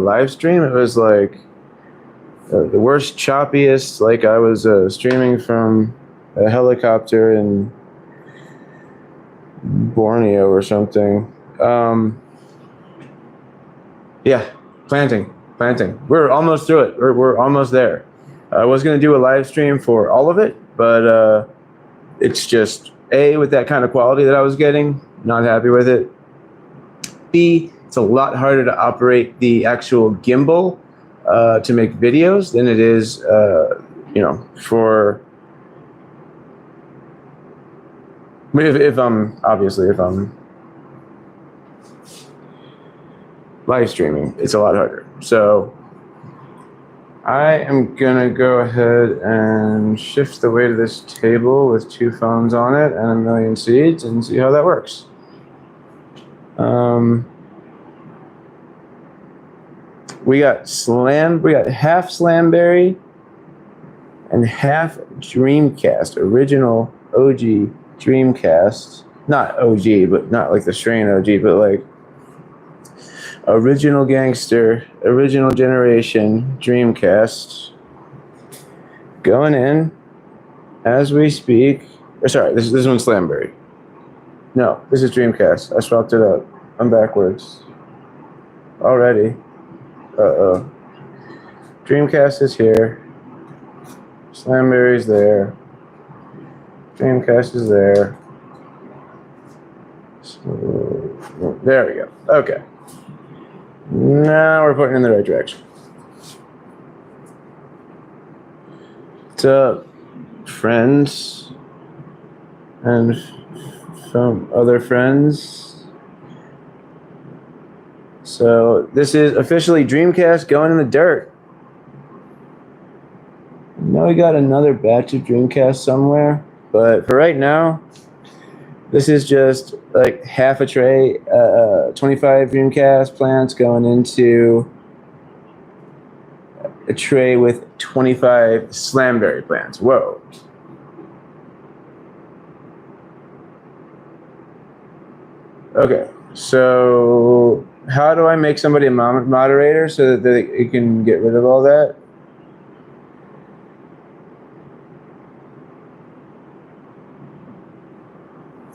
live stream, it was like the worst, choppiest, like I was streaming from a helicopter in Borneo or something. Yeah, planting. We're almost through it. We're almost there. I was going to do a live stream for all of it, but it's just, A, with that kind of quality that I was getting, not happy with it. B, it's a lot harder to operate the actual gimbal to make videos than it is, for... If I'm live streaming, it's a lot harder. So I am gonna go ahead and shift the weight of this table with 2 phones on it and a million seeds and see how that works. We got half Slamberry and half Dreamcast, original OG Dreamcast. Not OG, but not like the strain OG, but like original gangster, original generation Dreamcast going in as we speak. Or sorry, this one's Slamberry. No, this is Dreamcast. I swapped it up. I'm backwards already. Uh-oh. Dreamcast is here. Slamberry's there. Dreamcast is there. So, there we go. Okay. Now we're pointing in the right direction. What's up, friends and some other friends? So this is officially Dreamcast going in the dirt. Now we got another batch of Dreamcast somewhere, but for right now, this is just like half a tray, 25 Dreamcast plants going into a tray with 25 Slamberry plants. Whoa. Okay, so how do I make somebody a moderator so that they can get rid of all that?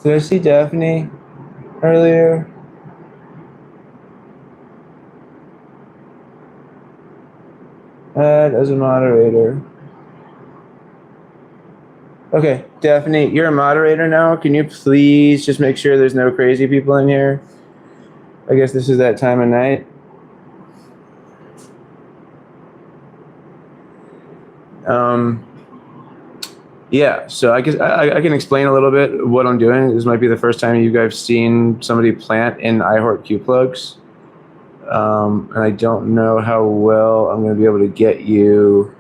Did I see Daphne earlier? Add as a moderator. Okay, Daphne, you're a moderator now. Can you please just make sure there's no crazy people in here? I guess this is that time of night. Yeah, so I guess I can explain a little bit what I'm doing. This might be the first time you guys have seen somebody plant in iHeart Q plugs. And I don't know how well I'm going to be able to get you.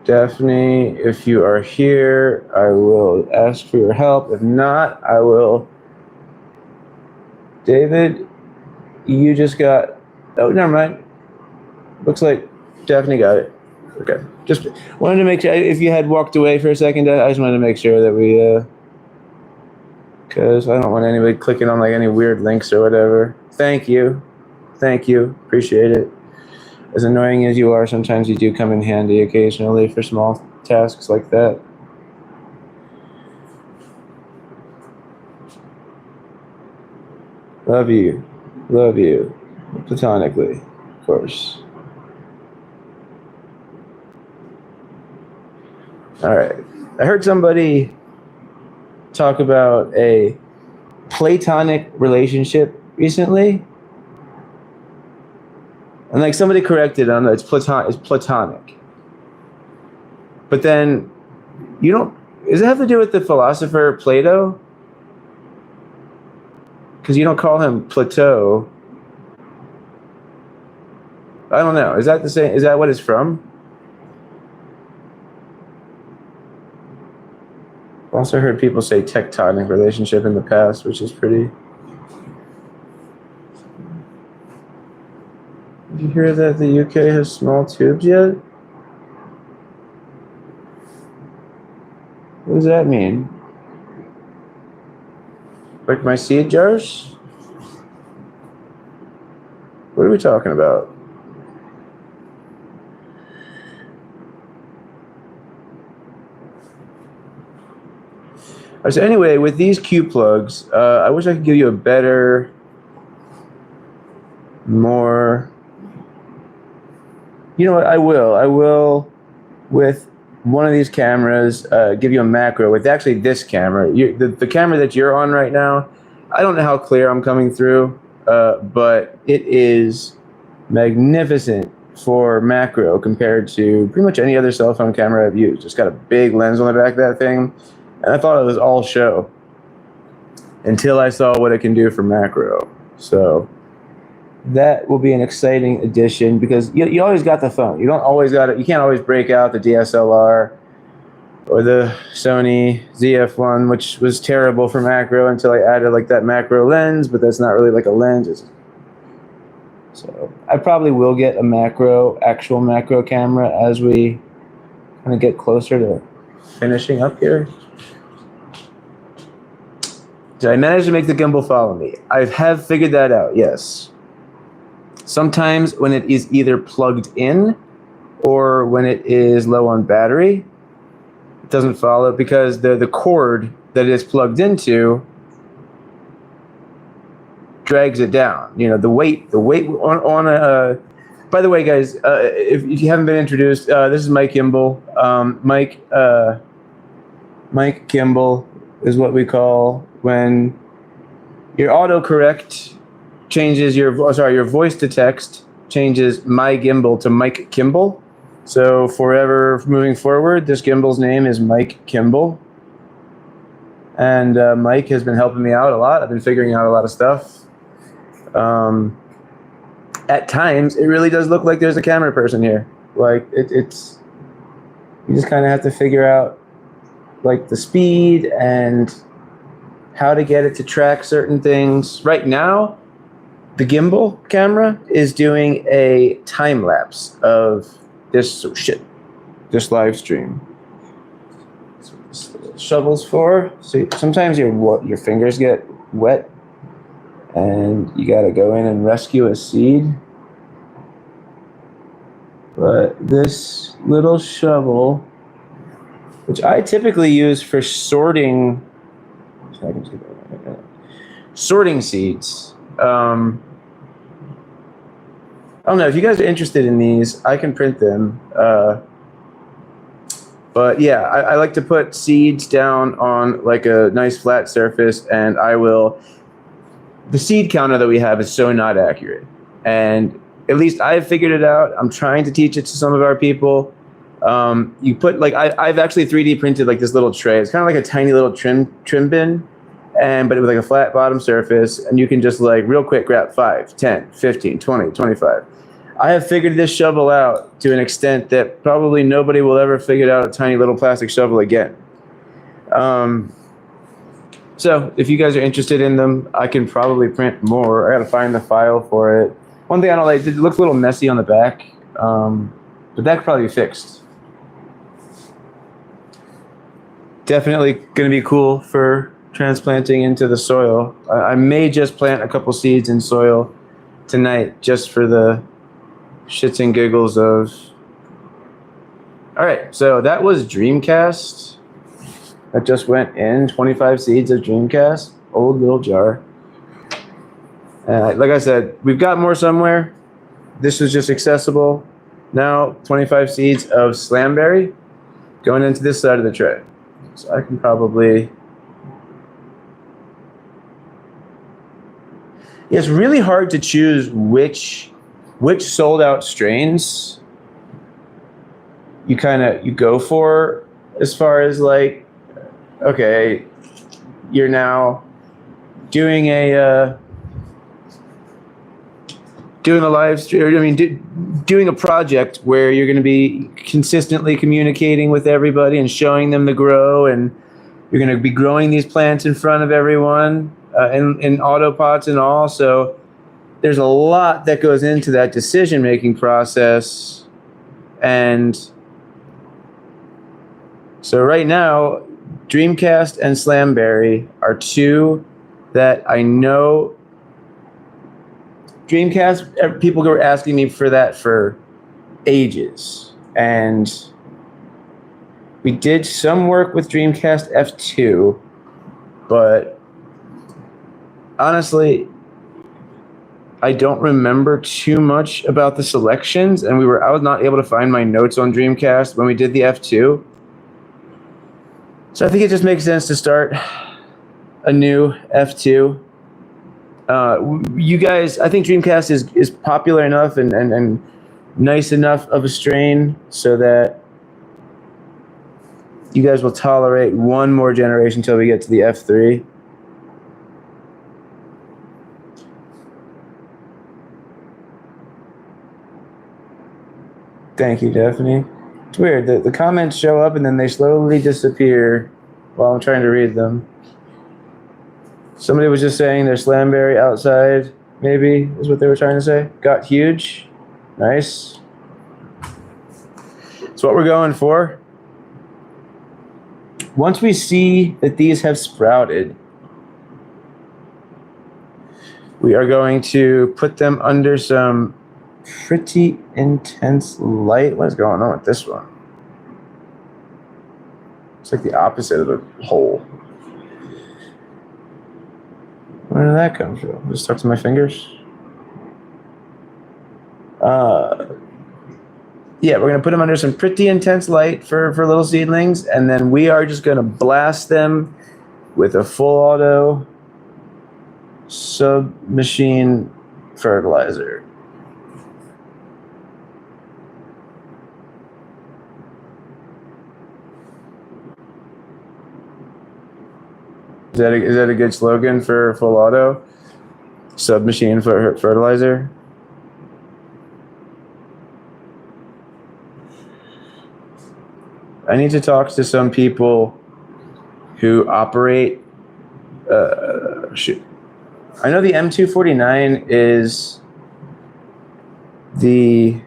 Daphne, if you are here, I will ask for your help. If not, I will. David, you just got... Oh, never mind. Looks like Daphne got it. Okay. Just wanted to make sure, if you had walked away for a second, I just wanted to make sure that we... because I don't want anybody clicking on like any weird links or whatever. Thank you. Thank you. Appreciate it. As annoying as you are, sometimes you do come in handy occasionally for small tasks like that. Love you. Love you. Platonically, of course. All right. I heard somebody talk about a platonic relationship recently. And like somebody corrected on that, it's platonic. But then you don't, does it have to do with the philosopher Plato? Because you don't call him Plateau. I don't know. Is that the same? Is that what it's from? I've also heard people say tectonic relationship in the past, which is pretty... Did you hear that the UK has small tubes yet? What does that mean? Like my seed jars? What are we talking about? So anyway, with these Q plugs, I wish I could give you a better, more. You know what? I will, with one of these cameras, give you a macro with actually this camera. The camera that you're on right now, I don't know how clear I'm coming through, but it is magnificent for macro compared to pretty much any other cell phone camera I've used. It's got a big lens on the back of that thing, and I thought it was all show until I saw what it can do for macro. So that will be an exciting addition because you always got the phone. You don't always got it. You can't always break out the DSLR or the Sony ZF-1, which was terrible for macro until I added like that macro lens, but that's not really like a lens. So I probably will get a actual macro camera as we kind of get closer to finishing up here. Did I manage to make the gimbal follow me? I have figured that out, yes. Sometimes when it is either plugged in or when it is low on battery, it doesn't follow because the cord that it is plugged into drags it down. You know, the weight on a. By the way, guys, if you haven't been introduced, this is Mike Kimball. Mike Kimball is what we call when your autocorrect changes your voice to text changes my gimbal to Mike Kimball. So forever moving forward, this gimbal's name is Mike Kimball. And Mike has been helping me out a lot. I've been figuring out a lot of stuff. At times, it really does look like there's a camera person here. Like it's you just kind of have to figure out like the speed and how to get it to track certain things. Right now, the gimbal camera is doing a time lapse of this live stream. That's what this little shovel's for. So sometimes your fingers get wet and you gotta go in and rescue a seed. But this little shovel, which I typically use for sorting seeds. I don't know if you guys are interested in these. I can print them. But yeah, I like to put seeds down on like a nice flat surface, and I will. The seed counter that we have is so not accurate, and at least I've figured it out. I'm trying to teach it to some of our people. You put like I've actually 3D printed like this little tray. It's kind of like a tiny little trim bin. But it was like a flat bottom surface, and you can just like real quick grab 5, 10, 15, 20, 25. I have figured this shovel out to an extent that probably nobody will ever figure out a tiny little plastic shovel again. So if you guys are interested in them, I can probably print more. I gotta find the file for it. One thing I don't like, it looks a little messy on the back, but that could probably be fixed. Definitely gonna be cool for transplanting into the soil. I may just plant a couple seeds in soil tonight just for the shits and giggles of. All right, so that was Dreamcast. That just went in 25 seeds of Dreamcast, old little jar. Like I said, we've got more somewhere. This was just accessible. Now 25 seeds of Slamberry going into this side of the tray. So I can probably. It's really hard to choose which sold out strains you go for as far as like, okay, you're now doing a live stream. Doing a project where you're going to be consistently communicating with everybody and showing them the grow, and you're going to be growing these plants in front of everyone. In autopots and all, so there's a lot that goes into that decision-making process, and so right now, Dreamcast and Slamberry are two that I know Dreamcast, people were asking me for that for ages. And we did some work with Dreamcast F2, but honestly, I don't remember too much about the selections, and I was not able to find my notes on Dreamcast when we did the F2. So I think it just makes sense to start a new F2. You guys, I think Dreamcast is popular enough and nice enough of a strain so that you guys will tolerate one more generation until we get to the F3. Thank you, Daphne. It's weird. The comments show up and then they slowly disappear while I'm trying to read them. Somebody was just saying their Slamberry outside, maybe, is what they were trying to say. Got huge. Nice. That's what we're going for. Once we see that these have sprouted, we are going to put them under some pretty intense light. What's going on with this one? It's like the opposite of the hole. Where did that come from? Just stuck to my fingers. Yeah, we're gonna put them under some pretty intense light for little seedlings, and then we are just gonna blast them with a full auto sub-machine fertilizer. Is that a good slogan for full auto? Sub-machine fertilizer? I need to talk to some people who operate. Shoot. I know the M249 is the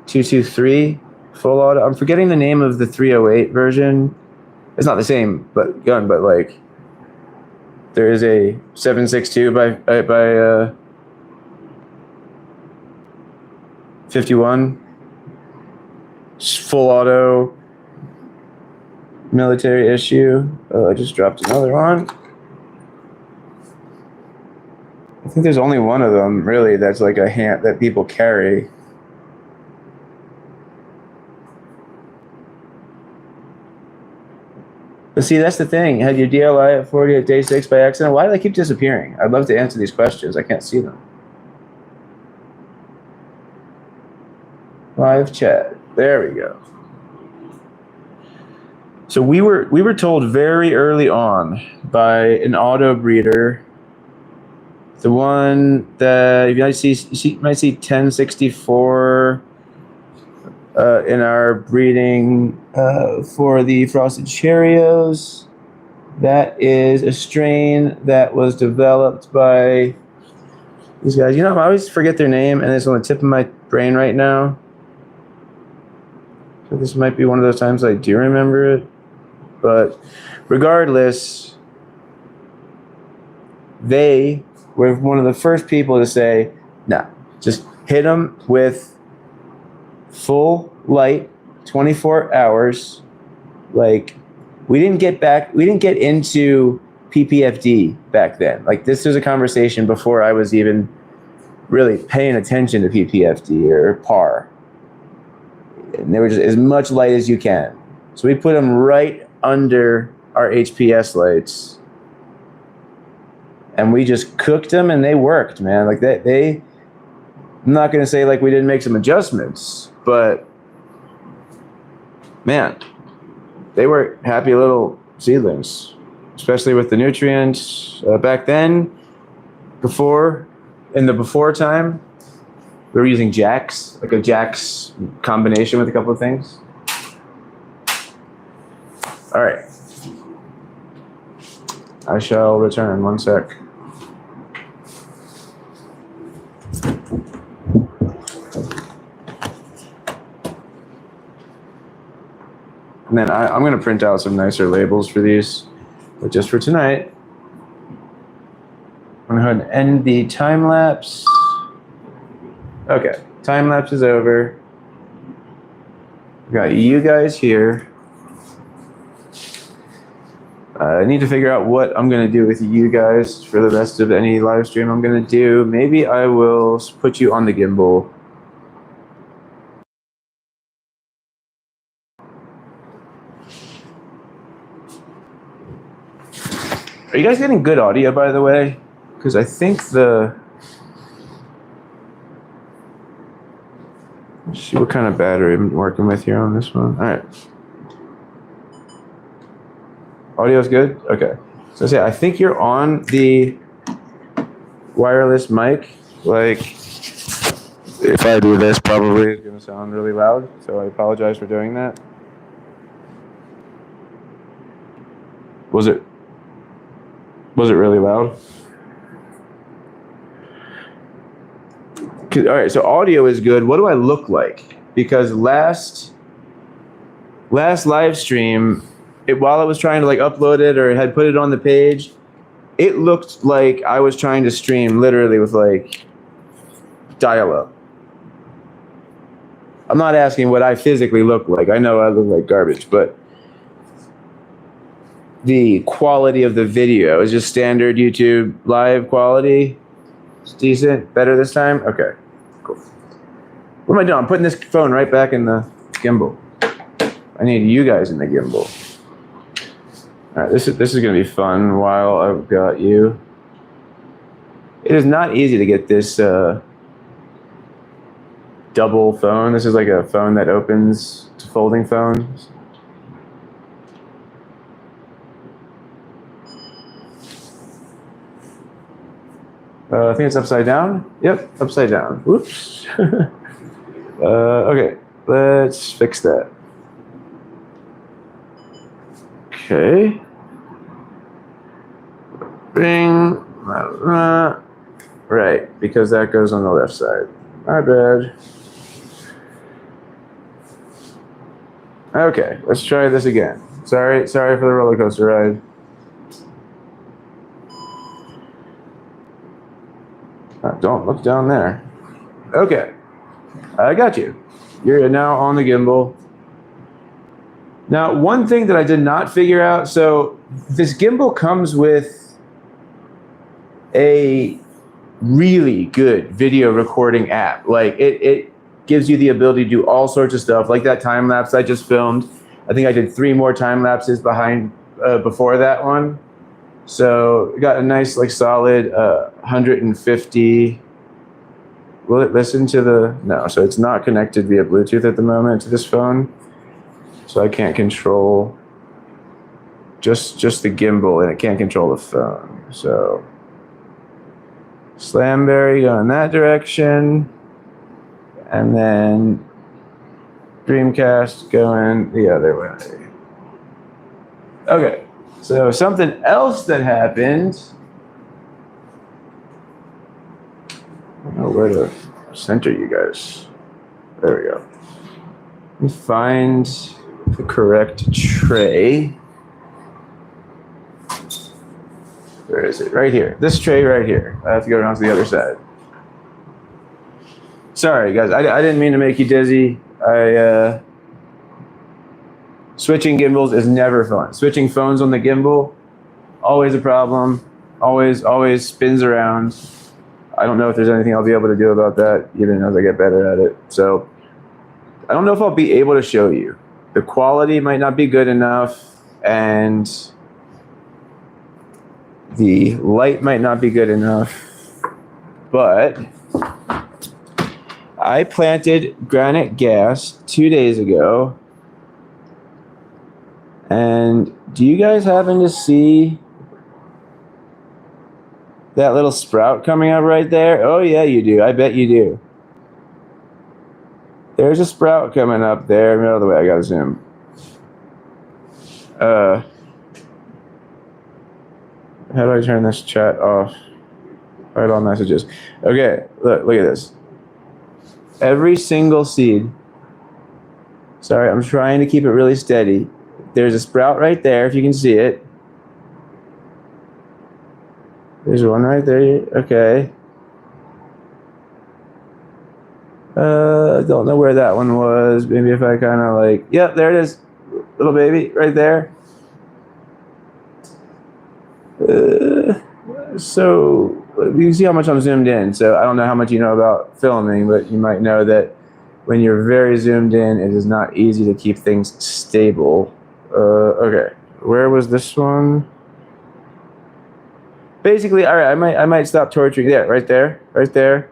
223 full auto. I'm forgetting the name of the 308 version. It's not the same gun, but like there is a 7.62 by 51 full auto military issue. Oh, I just dropped another one. I think there's only one of them really that's like a hand that people carry. But see, that's the thing. Had your DLI at 40 at day 6 by accident? Why do they keep disappearing? I'd love to answer these questions. I can't see them. Live chat. There we go. So we were told very early on by an auto breeder, the one that you might see 1064 in our breeding for the Frosted Cheerios. That is a strain that was developed by these guys. You know, I always forget their name, and it's on the tip of my brain right now. So this might be one of those times I do remember it. But regardless, they were one of the first people to say, nah, just hit them with full light, 24 hours. Like, we didn't get into PPFD back then. Like, this was a conversation before I was even really paying attention to PPFD or PAR. And they were just as much light as you can. So we put them right under our HPS lights. And we just cooked them and they worked, man. Like I'm not going to say like we didn't make some adjustments, but man, they were happy little seedlings, especially with the nutrients. Back then, in the before time, we were using Jax, like a Jax combination with a couple of things. All right. I shall return. One sec. And then I'm going to print out some nicer labels for these. But just for tonight, I'm I'm going to end the time lapse. Okay, time lapse is over. We got you guys here. I need to figure out what I'm going to do with you guys for the rest of any live stream I'm going to do. Maybe I will put you on the gimbal. Are you guys getting good audio, by the way? Because I think the... Let's see what kind of battery I'm working with here on this one. All right. Audio's good? Okay. So I think you're on the wireless mic. Like, if I do this, probably it's going to sound really loud. So I apologize for doing that. Was it really loud? All right, so audio is good. What do I look like? Because last live stream, while I was trying to like upload it or had put it on the page, it looked like I was trying to stream literally with like dial-up. I'm not asking what I physically look like. I know I look like garbage, but the quality of the video is just standard YouTube live quality. It's decent. Better this time? Okay, cool. What am I doing? I'm putting this phone right back in the gimbal. I need you guys in the gimbal. All right, this is going to be fun while I've got you. It is not easy to get this double phone. This is like a phone that opens to folding phones. I think it's upside down. Yep, upside down. Whoops. Okay, let's fix that. Okay. Bing. Right, because that goes on the left side. My bad. Okay, let's try this again. Sorry for the roller coaster ride. Don't look down there. Okay, I got you. You're now on the gimbal. Now, one thing that I did not figure out, so this gimbal comes with a really good video recording app. Like it gives you the ability to do all sorts of stuff, like that time lapse I just filmed. I think I did 3 more time lapses before that one. So we got a nice, like, solid 150. Will it listen to the? No, so it's not connected via Bluetooth at the moment to this phone. So I can't control just the gimbal, and it can't control the phone. So Slamberry go in that direction, and then Dreamcast going the other way. Okay. So something else that happened, I don't know where to center you guys. There we go. Let me find the correct tray. Where is it? Right here. This tray right here. I have to go around to the other side. Sorry, guys. I didn't mean to make you dizzy. Switching gimbals is never fun. Switching phones on the gimbal, always a problem. Always spins around. I don't know if there's anything I'll be able to do about that, even as I get better at it. So I don't know if I'll be able to show you. The quality might not be good enough, and the light might not be good enough, but I planted granite gas 2 days ago. And do you guys happen to see that little sprout coming up right there? Oh, yeah, you do. I bet you do. There's a sprout coming up there. Middle of the way. I got to zoom. How do I turn this chat off? Write all messages. Okay, look at this. Every single seed. Sorry, I'm trying to keep it really steady. There's a sprout right there, if you can see it. There's one right there. Okay. Don't know where that one was. Maybe if I kind of like, yep, there it is. Little baby right there. So you can see how much I'm zoomed in. So I don't know how much you know about filming, but you might know that when you're very zoomed in, it is not easy to keep things stable. Okay, where was this one? Basically, all right, I might stop torturing. There, right there, right there.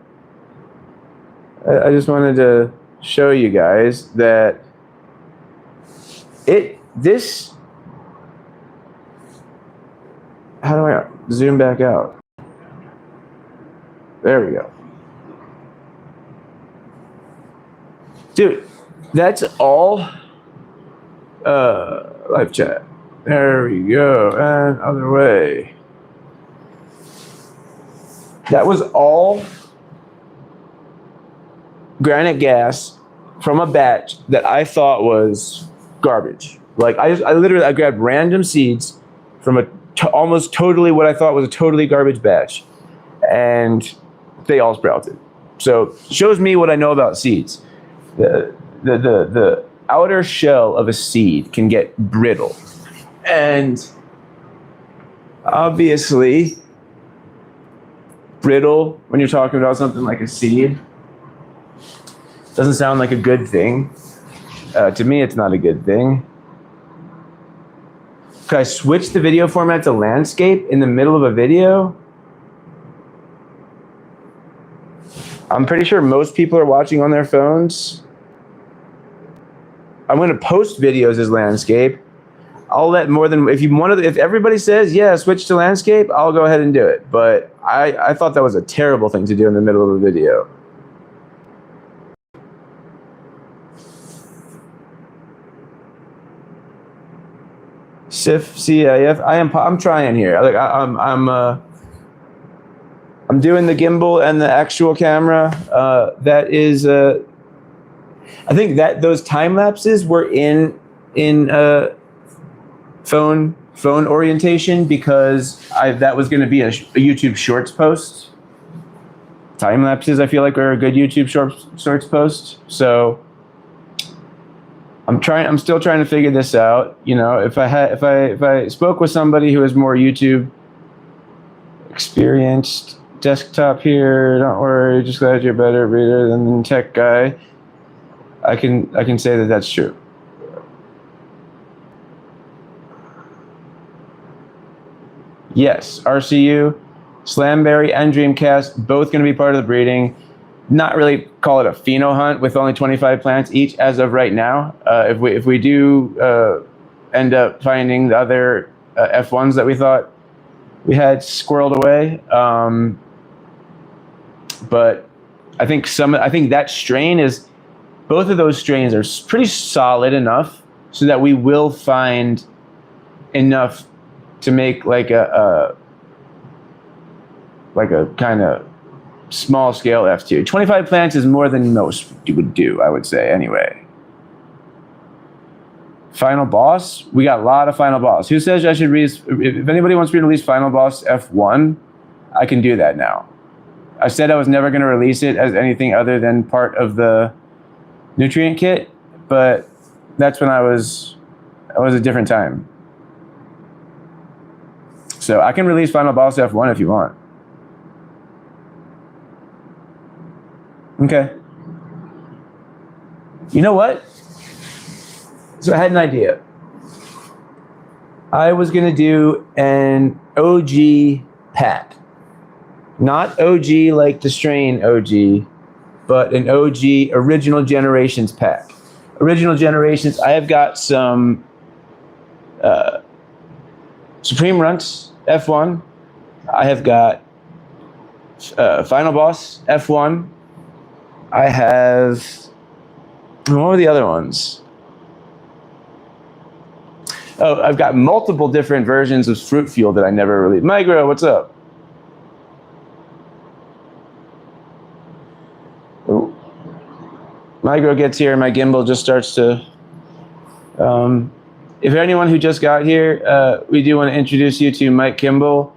I just wanted to show you guys that this. How do I zoom back out? There we go. Dude, that's all live chat. There we go. And other way. That was all granite gas from a batch that I thought was garbage. Like I grabbed random seeds from a almost totally what I thought was a totally garbage batch, and they all sprouted. So shows me what I know about seeds. The outer shell of a seed can get brittle, and obviously brittle when you're talking about something like a seed doesn't sound like a good thing. To me, it's not a good thing. Could I switch the video format to landscape in the middle of a video? I'm pretty sure most people are watching on their phones. I'm going to post videos as landscape. I'll let more than, if everybody says, yeah, switch to landscape, I'll go ahead and do it. But I thought that was a terrible thing to do in the middle of a video. SIF, CIF. I'm trying here. Like I'm doing the gimbal and the actual camera. That is, I think that those time lapses were in phone orientation because that was going to be a YouTube Shorts post. Time lapses, I feel like, are a good YouTube Shorts post. So I'm still trying to figure this out. You know, if I spoke with somebody who is more YouTube experienced, desktop here, don't worry, just glad you're better reader than the tech guy, I can say that that's true. Yes, RCU, Slamberry, and Dreamcast both going to be part of the breeding. Not really call it a pheno hunt with only 25 plants each as of right now. If we do end up finding the other F1s that we thought we had squirreled away, but I think that strain is, both of those strains are pretty solid enough so that we will find enough to make like a kind of small scale F2. 25 plants is more than most you would do, I would say, anyway. Final Boss? We got a lot of Final Boss. Who says I should release, if anybody wants me to release Final Boss F1, I can do that now. I said I was never going to release it as anything other than part of the nutrient kit, but that's when I was a different time. So I can release Final Boss F1 if you want. Okay. You know what? So I had an idea. I was going to do an OG pack. Not OG like the strain OG, but an OG Original Generations pack. Original Generations, I have got some Supreme Runts F1. I have got Final Boss F1. I have, what were the other ones? Oh, I've got multiple different versions of Fruit Fuel that I never released. Migro, what's up? Ooh. Migro gets here, my gimbal just starts to, if anyone who just got here, we do want to introduce you to Mike Kimball.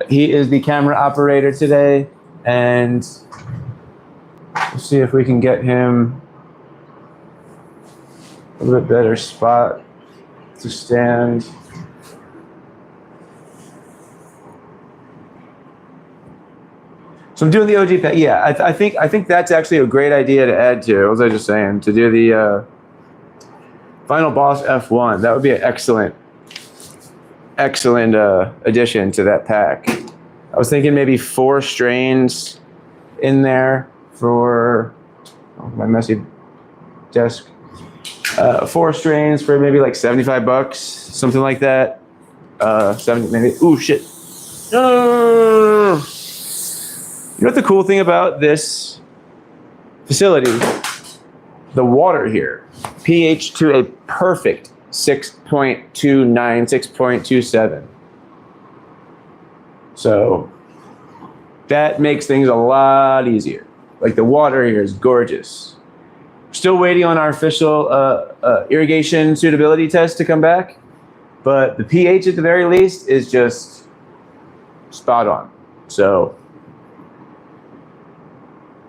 He is the camera operator today, and let's see if we can get him a little bit better spot to stand. So I'm doing the OG pack. Yeah, I think that's actually a great idea to add to. What was I just saying? To do the Final Boss F1. That would be an excellent addition to that pack. I was thinking maybe 4 strains in there for my messy desk. 4 strains for maybe like $75, something like that. 70 maybe. Ooh, shit. No. You know what the cool thing about this facility? The water here. pH to a perfect 6.29, 6.27. So that makes things a lot easier. Like the water here is gorgeous. Still waiting on our official irrigation suitability test to come back, but the pH at the very least is just spot on. So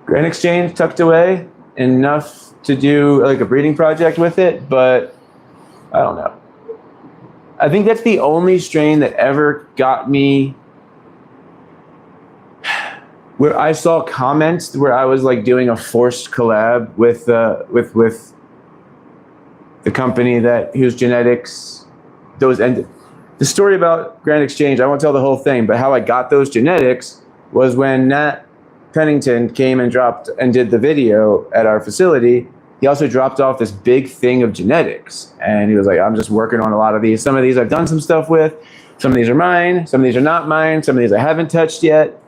Grain Exchange tucked away, enough to do like a breeding project with it, but I don't know. I think that's the only strain that ever got me where I saw comments where I was like doing a forced collab with the company whose genetics those ended. The story about Grand Exchange, I won't tell the whole thing, but how I got those genetics was when Nat Pennington came and did the video at our facility. He also dropped off this big thing of genetics, and he was like, I'm just working on a lot of these. Some of these I've done some stuff with, some of these are mine, some of these are not mine, some of these I haven't touched yet.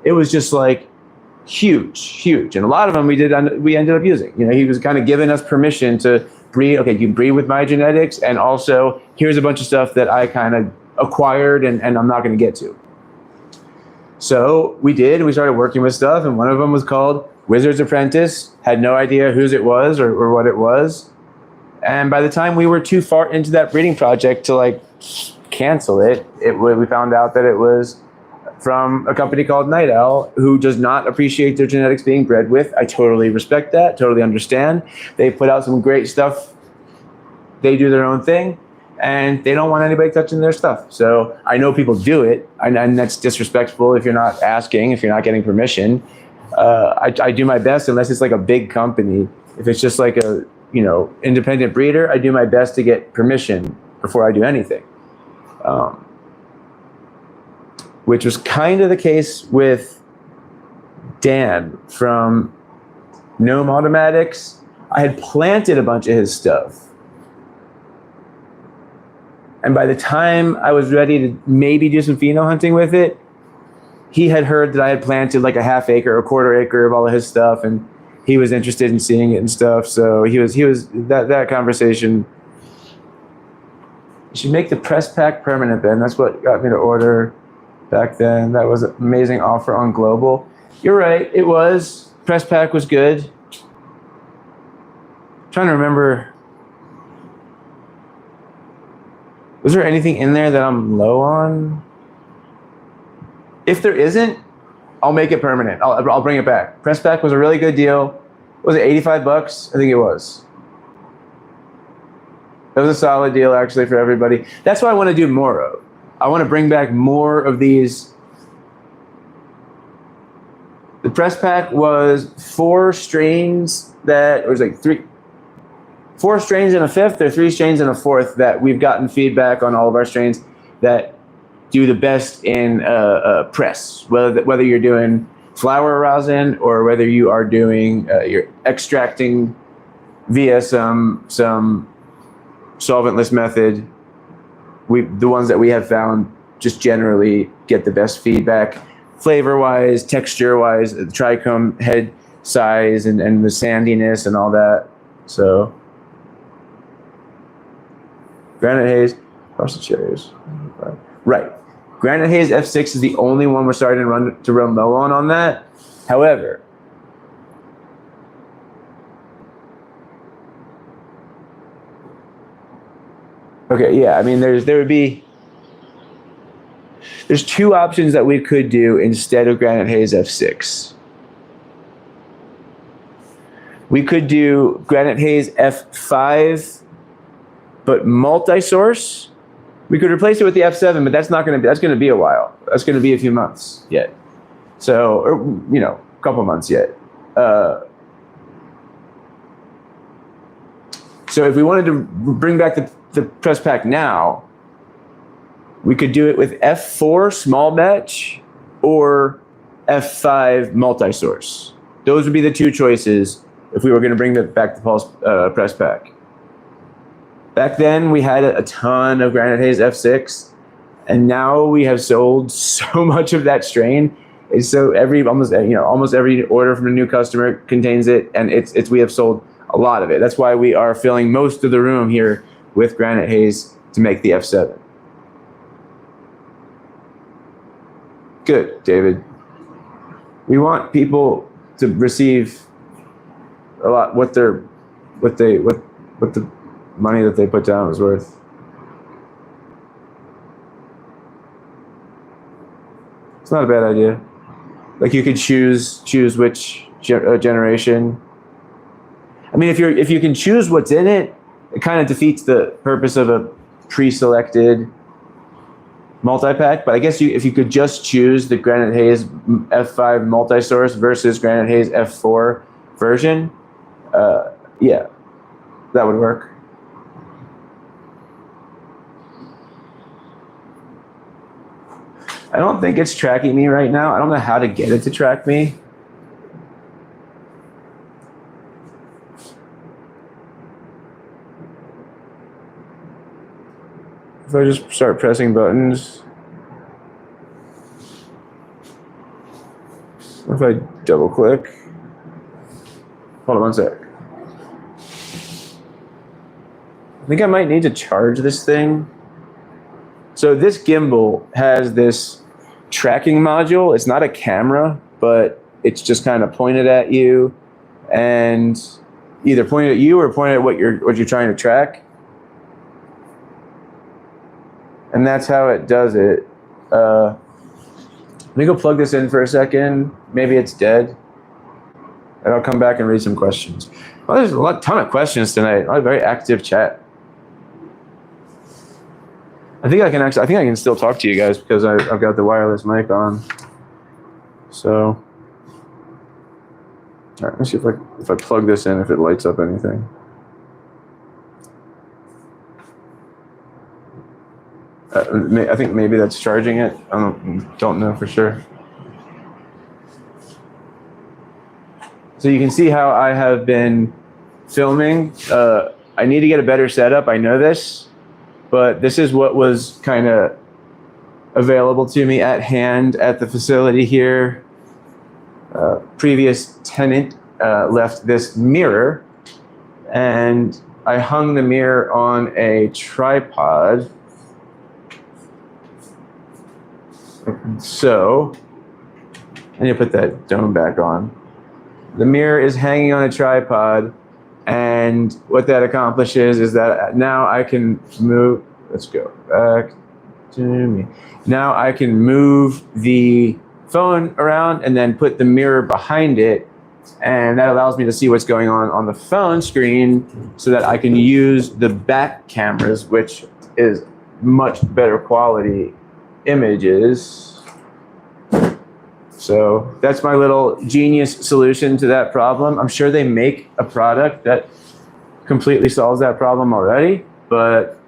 It was just like huge, and a lot of them we ended up using. You know, he was kind of giving us permission to breed. Okay, you can breed with my genetics, and also here's a bunch of stuff that I kind of acquired and I'm not going to get to. So we did, and we started working with stuff, and one of them was called Wizard's Apprentice. Had no idea whose it was or what it was. And by the time we were too far into that breeding project to like cancel it, we found out that it was from a company called Night Owl, who does not appreciate their genetics being bred with. I totally respect that, totally understand. They put out some great stuff. They do their own thing, and they don't want anybody touching their stuff. So I know people do it, and that's disrespectful if you're not asking, if you're not getting permission. I do my best, unless it's like a big company. If it's just like a independent breeder, I do my best to get permission before I do anything. Which was kind of the case with Dan from Gnome Automatics. I had planted a bunch of his stuff. And by the time I was ready to maybe do some pheno hunting with it, he had heard that I had planted like a half acre or a quarter acre of all of his stuff, and he was interested in seeing it and stuff. So he was that conversation. You should make the press pack permanent, Ben. That's what got me to order back then. That was an amazing offer on Global. You're right, it was. Press pack was good. I'm trying to remember. Was there anything in there that I'm low on? If there isn't, I'll make it permanent. I'll bring it back. Press pack was a really good deal. Was it $85? I think it was. That was a solid deal actually for everybody. That's what I want to do more of. I want to bring back more of these. The press pack was 4 strains that, it was like 4 strains and a fifth, or 3 strains and a fourth that we've gotten feedback on all of our strains that do the best in press. Whether you're doing flower rosin or whether you are doing you're extracting via some solventless method, the ones that we have found just generally get the best feedback, flavor-wise, texture-wise, the trichome head size and the sandiness and all that. So Granite Haze, across the cherries. Right. Granite Haze F6 is the only one we're starting to run low on that. However, okay, yeah, I mean, there would be There's two options that we could do instead of Granite Haze F6. We could do Granite Haze F5, but multi-source. We could replace it with the F7, but that's going to be a while. That's going to be a few months yet. So, or, you know, a couple months yet. So if we wanted to bring back the press pack now, we could do it with F4 small batch or F5 multi-source. Those would be the two choices if we were going to bring back the Pulse press pack. Back then, we had a ton of Granite Haze F6, and now we have sold so much of that strain. And so almost every order from a new customer contains it, and we have sold a lot of it. That's why we are filling most of the room here with Granite Haze to make the F7. Good, David. We want people to receive a lot what the money that they put down is worth. It's not a bad idea. Like you could choose which generation. I mean, if you can choose what's in it, it kind of defeats the purpose of a pre-selected multi-pack. But I guess if you could just choose the Granite Haze F5 multi-source versus Granite Haze F4 version, yeah, that would work. I don't think it's tracking me right now. I don't know how to get it to track me. If I just start pressing buttons, if I double click, hold on one sec. I think I might need to charge this thing. So this gimbal has this tracking module. It's not a camera, but it's just kind of pointed at you, and either pointed at you or pointed at what you're trying to track. And that's how it does it. Let me go plug this in for a second. Maybe it's dead. And I'll come back and read some questions. Well, there's a ton of questions tonight. A very active chat. I think I can still talk to you guys because I've got the wireless mic on. So, all right, let's see if I plug this in, if it lights up anything. I think maybe that's charging it. I don't know for sure. So you can see how I have been filming. I need to get a better setup. I know this. But this is what was kind of available to me at hand at the facility here. Previous tenant left this mirror, and I hung the mirror on a tripod. So, I need to put that dome back on. The mirror is hanging on a tripod. And what that accomplishes is that now I can move, let's go back to me. Now I can move the phone around and then put the mirror behind it. And that allows me to see what's going on the phone screen so that I can use the back cameras, which is much better quality images. So that's my little genius solution to that problem. I'm sure they make a product that completely solves that problem already, but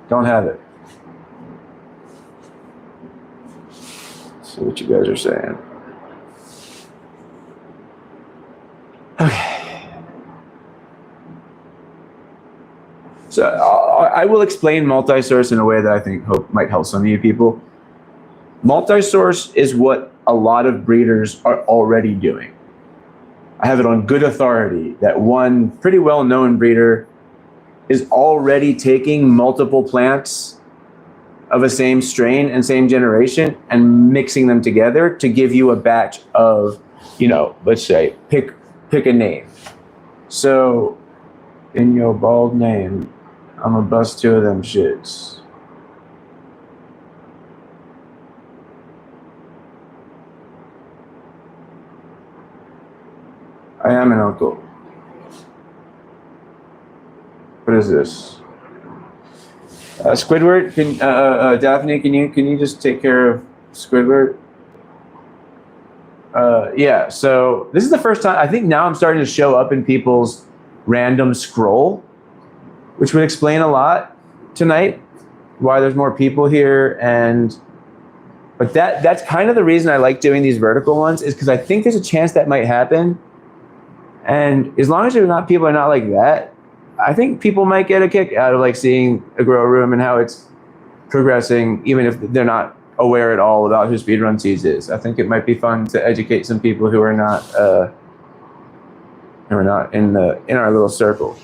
don't have it. Let's see what you guys are saying. Okay. So I will explain multi-source in a way that I think might help some of you people. Multi-source is what a lot of breeders are already doing. I have it on good authority that one pretty well-known breeder is already taking multiple plants of a same strain and same generation and mixing them together to give you a batch of, let's say, pick a name. So, in your bald name, I'm gonna bust two of them shits. I am an uncle. What is this? Squidward, Daphne, can you just take care of Squidward? Yeah, so this is the first time, I think now I'm starting to show up in people's random scroll, which would explain a lot tonight, why there's more people here. But that's kind of the reason I like doing these vertical ones, is because I think there's a chance that might happen. And as long as people are not like that, I think people might get a kick out of like seeing a grow room and how it's progressing, even if they're not aware at all about who Speedrun Seeds is. I think it might be fun to educate some people who are not in our little circle.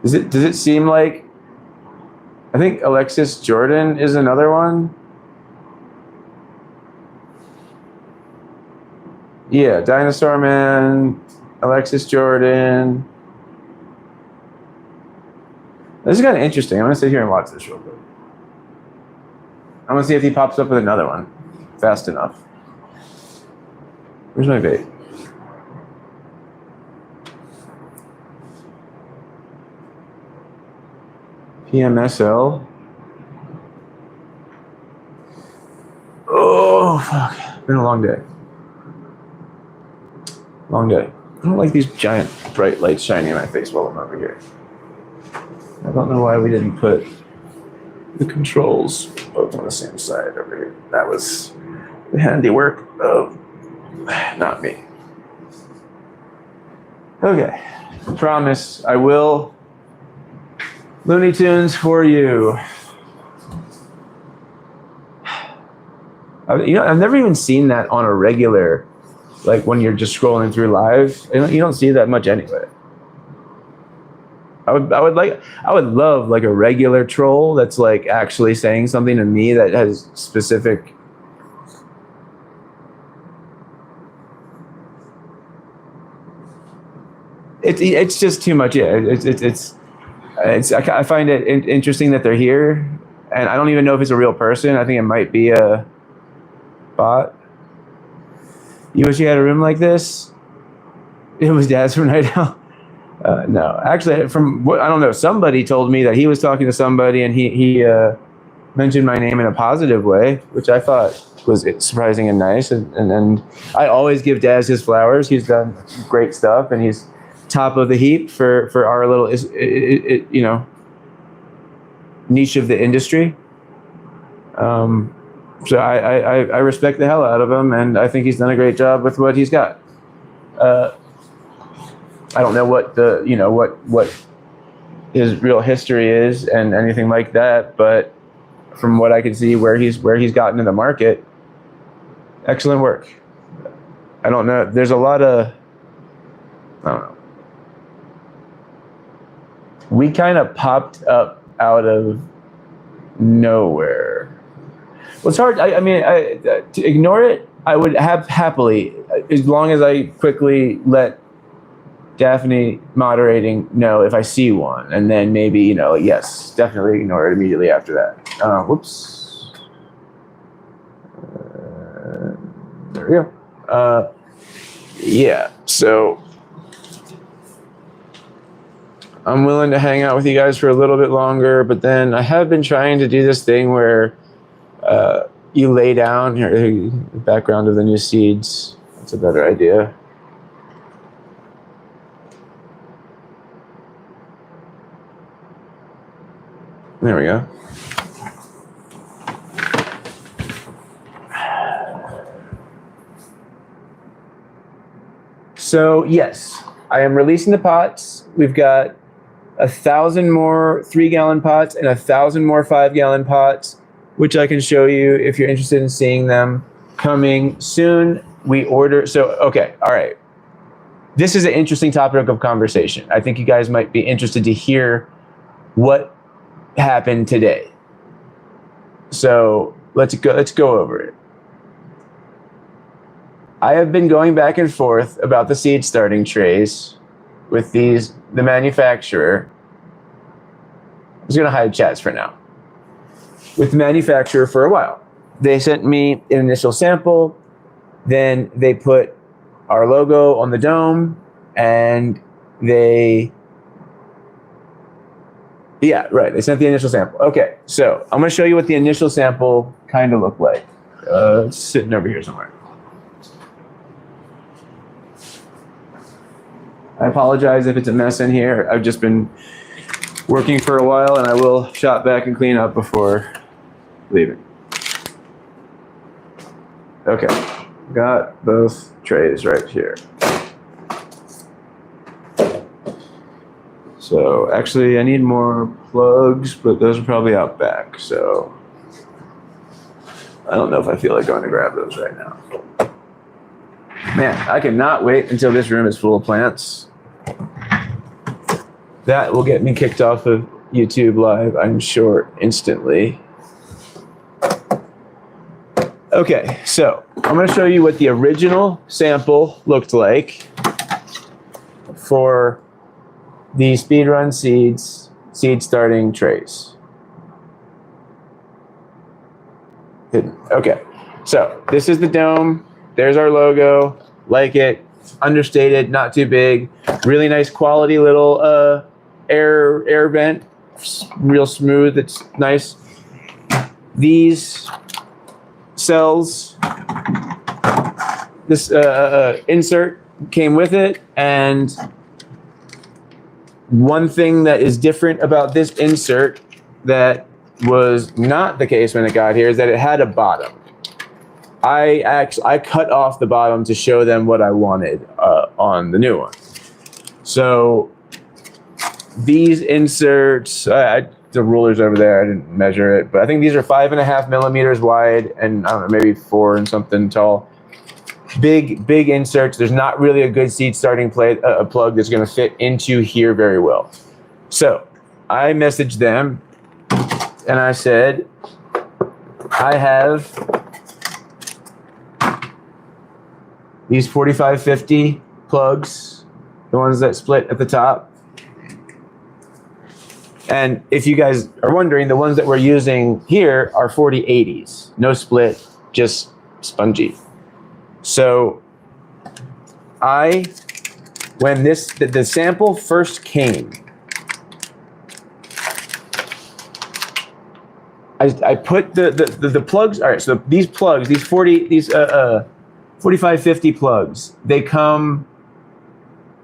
Does it seem like, I think Alexis Jordan is another one? Yeah, Dinosaur Man, Alexis Jordan. This is kind of interesting. I'm gonna sit here and watch this real quick. I'm gonna see if he pops up with another one fast enough. Where's my bait? PMSL. Oh, fuck. Been a long day. Long day. I don't like these giant bright lights shining in my face while I'm over here. I don't know why we didn't put the controls both on the same side over here. That was the handiwork of not me. Okay. Promise I will Looney Tunes for you. I've never even seen that on a regular, like when you're just scrolling through live. You don't see that much anyway. I would love like a regular troll that's like actually saying something to me that has specific. It's just too much. Yeah, I find it interesting that they're here, and I don't even know if it's a real person. I think it might be a bot. You wish you had a room like this? It was Dad's from Night Owl. No, actually, from what I don't know, somebody told me that he was talking to somebody, and he mentioned my name in a positive way, which I thought was surprising and nice. And I always give Daz his flowers. He's done great stuff, and he's top of the heap for our little niche of the industry. So I respect the hell out of him, and I think he's done a great job with what he's got. I don't know what what his real history is and anything like that, but from what I can see, where he's gotten in the market, excellent work. I don't know. There's a lot of, I don't know. We kind of popped up out of nowhere. Well, it's hard. I mean, to ignore it, I would have happily, as long as I quickly let Daphne moderating know if I see one, and then maybe, yes, definitely ignore it immediately after that. Whoops. There we go. Yeah, so I'm willing to hang out with you guys for a little bit longer, but then I have been trying to do this thing where you lay down here, the background of the new seeds. That's a better idea. There we go. So yes, I am releasing the pots. We've got 1,000 more 3-gallon pots and 1,000 more 5-gallon pots, which I can show you if you're interested in seeing them, coming soon. We order, so okay, all right. This is an interesting topic of conversation. I think you guys might be interested to hear what happened today. So let's go over it. I have been going back and forth about the seed starting trays with the manufacturer. I'm just gonna hide chats for now. With the manufacturer for a while. They sent me an initial sample, then they put our logo on the dome, and they sent the initial sample. Okay, so I'm gonna show you what the initial sample kind of looked like. It's sitting over here somewhere. I apologize if it's a mess in here. I've just been working for a while, and I will shop back and clean up before leaving. Okay, got both trays right here. So actually I need more plugs, but those are probably out back, so I don't know if I feel like going to grab those right now. Man, I cannot wait until this room is full of plants. That will get me kicked off of YouTube Live, I'm sure, instantly. Okay, so I'm going to show you what the original sample looked like for the Speedrun Seeds seed starting trays. Hidden. Okay, so this is the dome. There's our logo. Like it, understated, not too big. Really nice quality little air vent, real smooth. It's nice. These cells, this insert came with it, and one thing that is different about this insert that was not the case when it got here is that it had a bottom. I cut off the bottom to show them what I wanted on the new one. So these inserts, the ruler's over there, I didn't measure it, but I think these are 5.5 millimeters wide and I don't know, maybe 4 and something tall. Big inserts. There's not really a good seed starting plug that's going to fit into here very well. So I messaged them and I said, I have these 4550 plugs, the ones that split at the top. And if you guys are wondering, the ones that we're using here are 4080s. No split, just spongy. So when the sample first came, I put the plugs. All right, so these plugs, these 4550 plugs, they come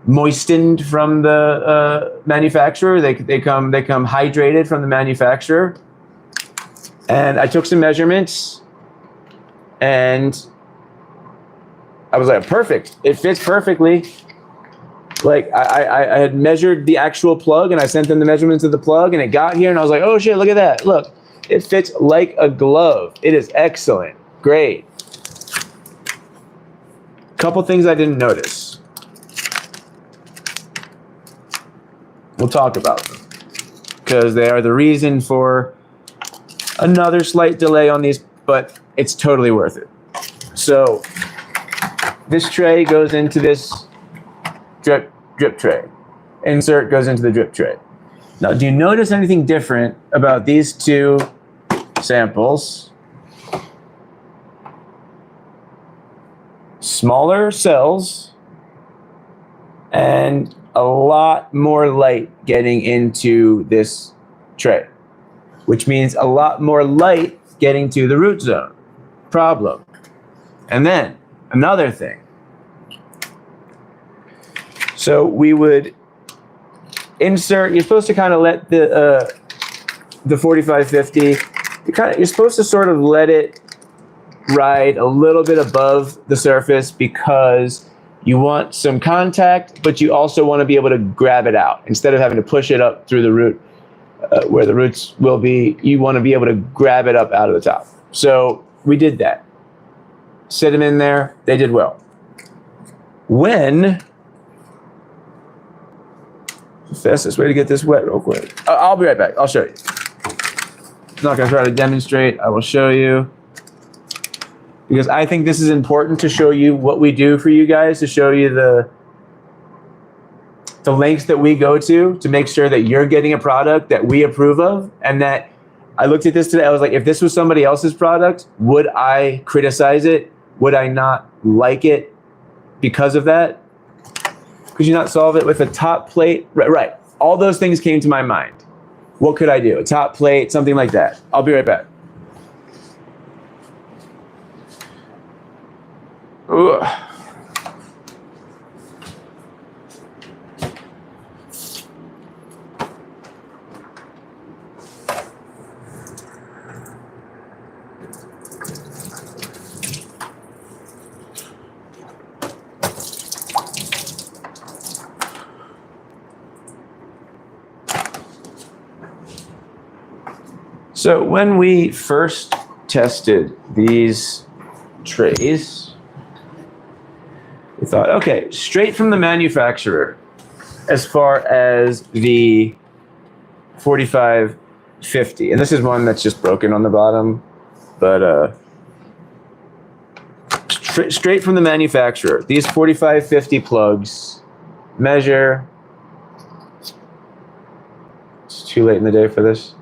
moistened from the manufacturer. They come hydrated from the manufacturer. And I took some measurements, and I was like, perfect. It fits perfectly. Like I had measured the actual plug, and I sent them the measurements of the plug, and it got here, and I was like, oh shit, look at that. Look, it fits like a glove. It is excellent. Great. Couple things I didn't notice. We'll talk about them because they are the reason for another slight delay on these, but it's totally worth it. So this tray goes into this drip tray. Insert goes into the drip tray. Now, do you notice anything different about these two samples? Smaller cells and a lot more light getting into this tray, which means a lot more light getting to the root zone. Problem. And then another thing. So we would insert, you're supposed to kind of let the 4550, you're supposed to sort of let it ride a little bit above the surface because you want some contact, but you also want to be able to grab it out. Instead of having to push it up through the root, where the roots will be, you want to be able to grab it up out of the top. So we did that. Sit them in there, they did well. When, the fastest way to get this wet real quick. I'll be right back, I'll show you. I'm not gonna try to demonstrate, I will show you. Because I think this is important to show you what we do for you guys, to show you the lengths that we go to make sure that you're getting a product that we approve of. And that I looked at this today, I was like, if this was somebody else's product, would I criticize it? Would I not like it? because of that? Could you not solve it with a top plate? Right. All those things came to my mind. What could I do? A top plate, something like that. I'll be right back. Ugh. So when we first tested these trays, we thought, okay, straight from the manufacturer, as far as the 4550, and this is one that's just broken on the bottom, but straight from the manufacturer, these 4550 plugs measure, it's too late in the day for this,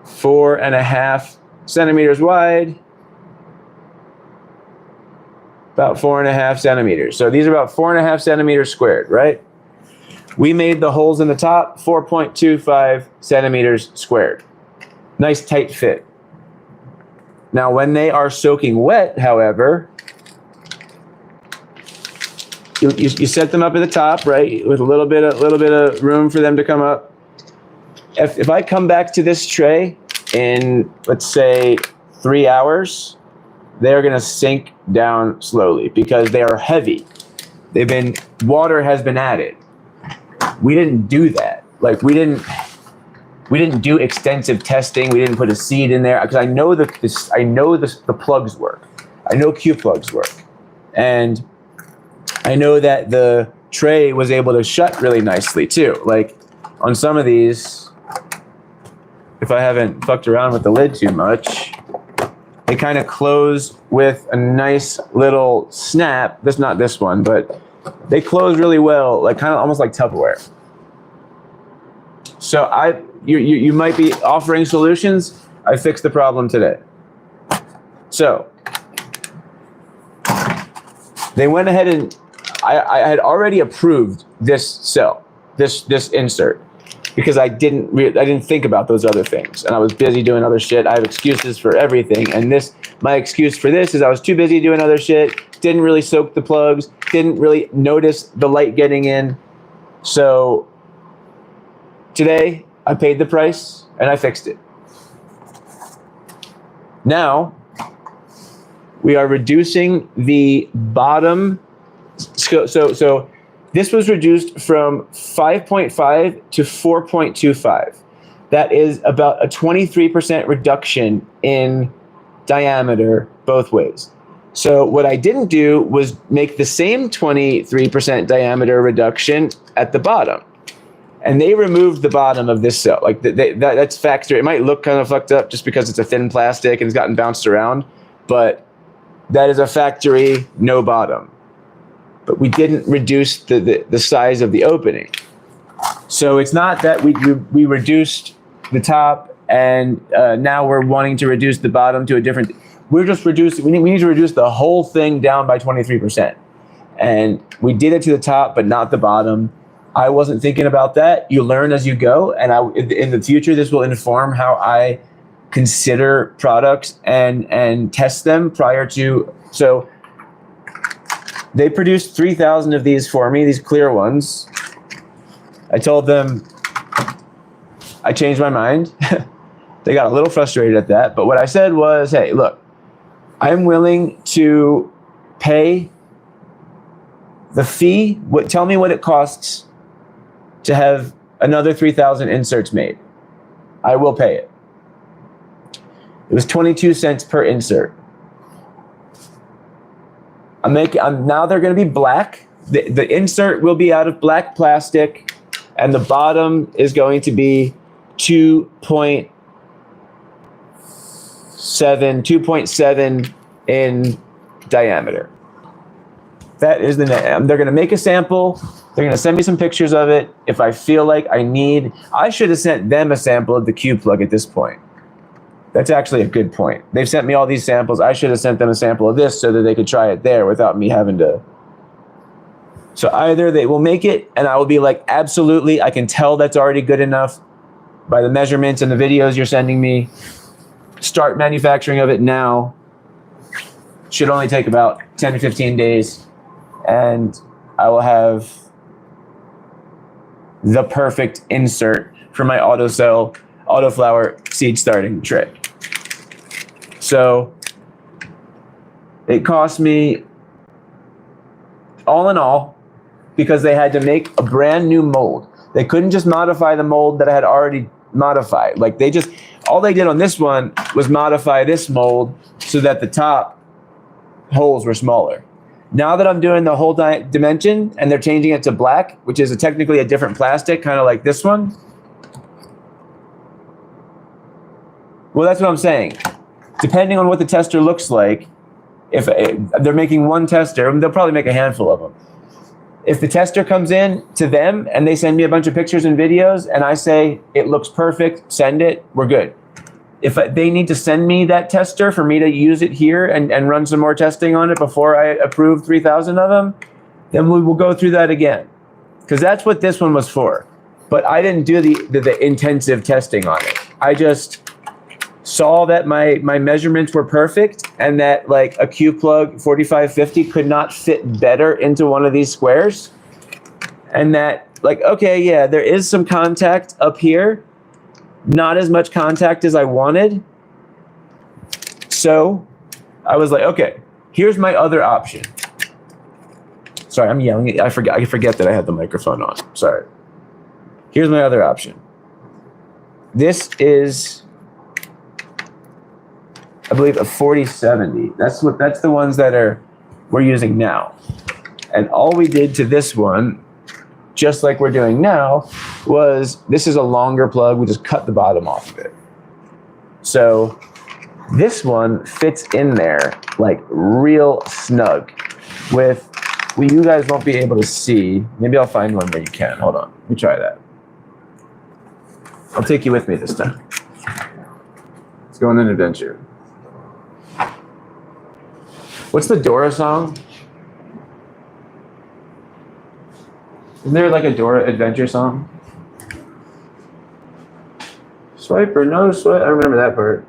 4.5 centimeters wide, about 4.5 centimeters. So these are about 4.5 centimeters squared, right? We made the holes in the top 4.25 centimeters squared. Nice tight fit. Now when they are soaking wet, however, you set them up at the top, right, with a little bit of room for them to come up. If I come back to this tray in, let's say, 3 hours, they're going to sink down slowly because they are heavy. Water has been added. We didn't do that. Like we didn't do extensive testing. We didn't put a seed in there because I know the plugs work. I know Q plugs work, and I know that the tray was able to shut really nicely too. Like on some of these, if I haven't fucked around with the lid too much, they kind of close with a nice little snap. That's not this one, but they close really well, like kind of almost like Tupperware. So you might be offering solutions. I fixed the problem today. So they went ahead and I had already approved this cell, this insert, because I didn't think about those other things, and I was busy doing other shit. I have excuses for everything, and my excuse for this is I was too busy doing other shit, didn't really soak the plugs, didn't really notice the light getting in. So today I paid the price and I fixed it. Now we are reducing the bottom. So this was reduced from 5.5 to 4.25. That is about a 23% reduction in diameter both ways. So what I didn't do was make the same 23% diameter reduction at the bottom. And they removed the bottom of this cell. Like that's factory. It might look kind of fucked up just because it's a thin plastic and it's gotten bounced around, but that is a factory no bottom. But we didn't reduce the size of the opening. So it's not that we reduced the top and now we're wanting to reduce the bottom to a different. We're just reducing. We need to reduce the whole thing down by 23%, and we did it to the top, but not the bottom. I wasn't thinking about that. You learn as you go, and in the future, this will inform how I consider products and test them prior to. So they produced 3,000 of these for me, these clear ones. I told them I changed my mind. They got a little frustrated at that, but what I said was, hey, look, I'm willing to pay the fee. Tell me what it costs to have another 3,000 inserts made. I will pay it. It was 22 cents per insert. Now they're going to be black. The insert will be out of black plastic, and the bottom is going to be 2.7 in diameter. That is the name. They're going to make a sample. They're going to send me some pictures of it. If I feel like I should have sent them a sample of the Q plug at this point. That's actually a good point. They've sent me all these samples. I should have sent them a sample of this so that they could try it there without me having to. So either they will make it and I will be like, absolutely, I can tell that's already good enough by the measurements and the videos you're sending me. Start manufacturing of it now. Should only take about 10 to 15 days. And I will have the perfect insert for my autoflower seed starting tray. So it cost me, all in all, because they had to make a brand new mold. They couldn't just modify the mold that I had already modified. Like all they did on this one was modify this mold so that the top holes were smaller. Now that I'm doing the whole dimension and they're changing it to black, which is technically a different plastic, kind of like this one. Well, that's what I'm saying. Depending on what the tester looks like, if they're making one tester, they'll probably make a handful of them. If the tester comes in to them and they send me a bunch of pictures and videos and I say, it looks perfect, send it, we're good. If they need to send me that tester for me to use it here and run some more testing on it before I approve 3,000 of them, then we will go through that again. Because that's what this one was for. But I didn't do the intensive testing on it. I just saw that my measurements were perfect and that like a Q-plug 4550 could not fit better into one of these squares. And that like, okay, yeah, there is some contact up here. Not as much contact as I wanted. So I was like, okay, here's my other option. Sorry, I'm yelling. I forget that I had the microphone on. Sorry. Here's my other option. This is, I believe, a 4070. That's the ones that we're using now. And all we did to this one, just like we're doing now, was this is a longer plug. We just cut the bottom off of it. So this one fits in there like real snug with, well, you guys won't be able to see. Maybe I'll find one where you can. Hold on, let me try that. I'll take you with me this time. Let's go on an adventure. What's the Dora song? Isn't there like a Dora adventure song? Swipe or no swipe? I remember that part.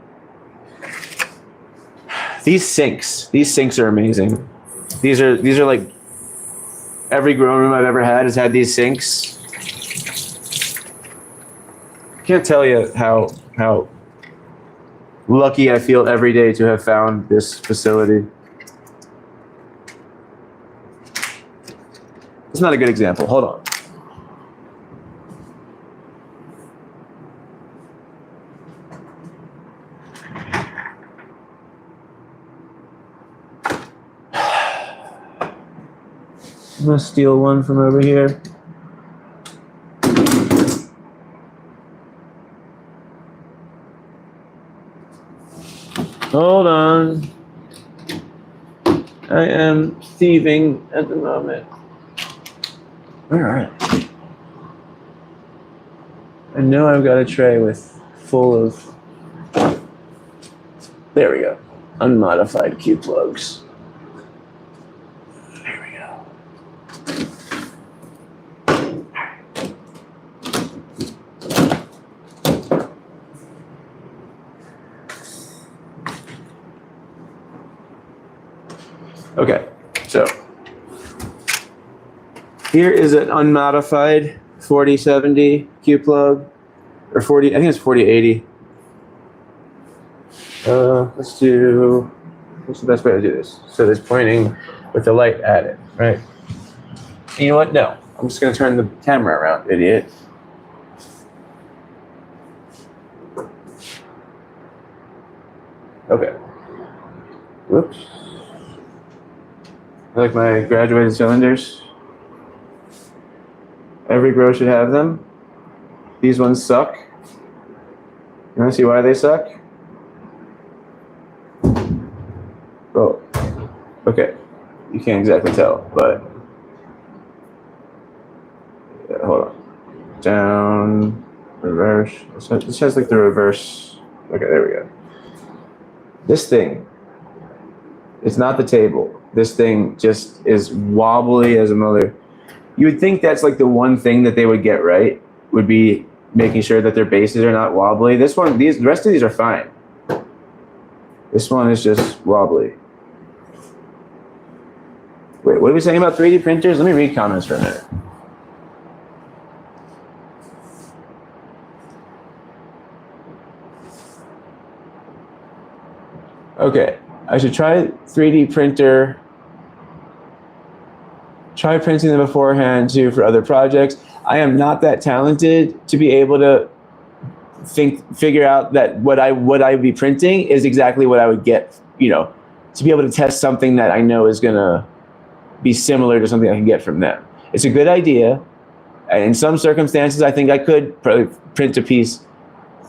These sinks are amazing. These are like, every grow room I've ever had has had these sinks. I can't tell you how lucky I feel every day to have found this facility. It's not a good example. Hold on. I'm gonna steal one from over here. Hold on. I am thieving at the moment. Where are they? I know I've got a tray full of, there we go, unmodified Q plugs. There we go. Okay, so here is an unmodified 4070 Q plug, or 40. I think it's 4080. Let's do. What's the best way to do this? So it's pointing with the light at it, right? You know what? No, I'm just gonna turn the camera around, idiot. Okay. Whoops. I like my graduated cylinders. Every grow should have them. These ones suck. You want to see why they suck? Oh, okay. You can't exactly tell, but yeah, hold on. Down, reverse. This has like the reverse. Okay, there we go. This thing, it's not the table. This thing just is wobbly as a mother. You would think that's like the one thing that they would get right, would be making sure that their bases are not wobbly. This one, the rest of these are fine. This one is just wobbly. Wait, what are we saying about 3D printers? Let me read comments for a minute. Okay, I should try 3D printer. Try printing them beforehand too for other projects. I am not that talented to be able to figure out that what I would be printing is exactly what I would get, you know, to be able to test something that I know is gonna be similar to something I can get from them. It's a good idea. And in some circumstances, I think I could probably print a piece,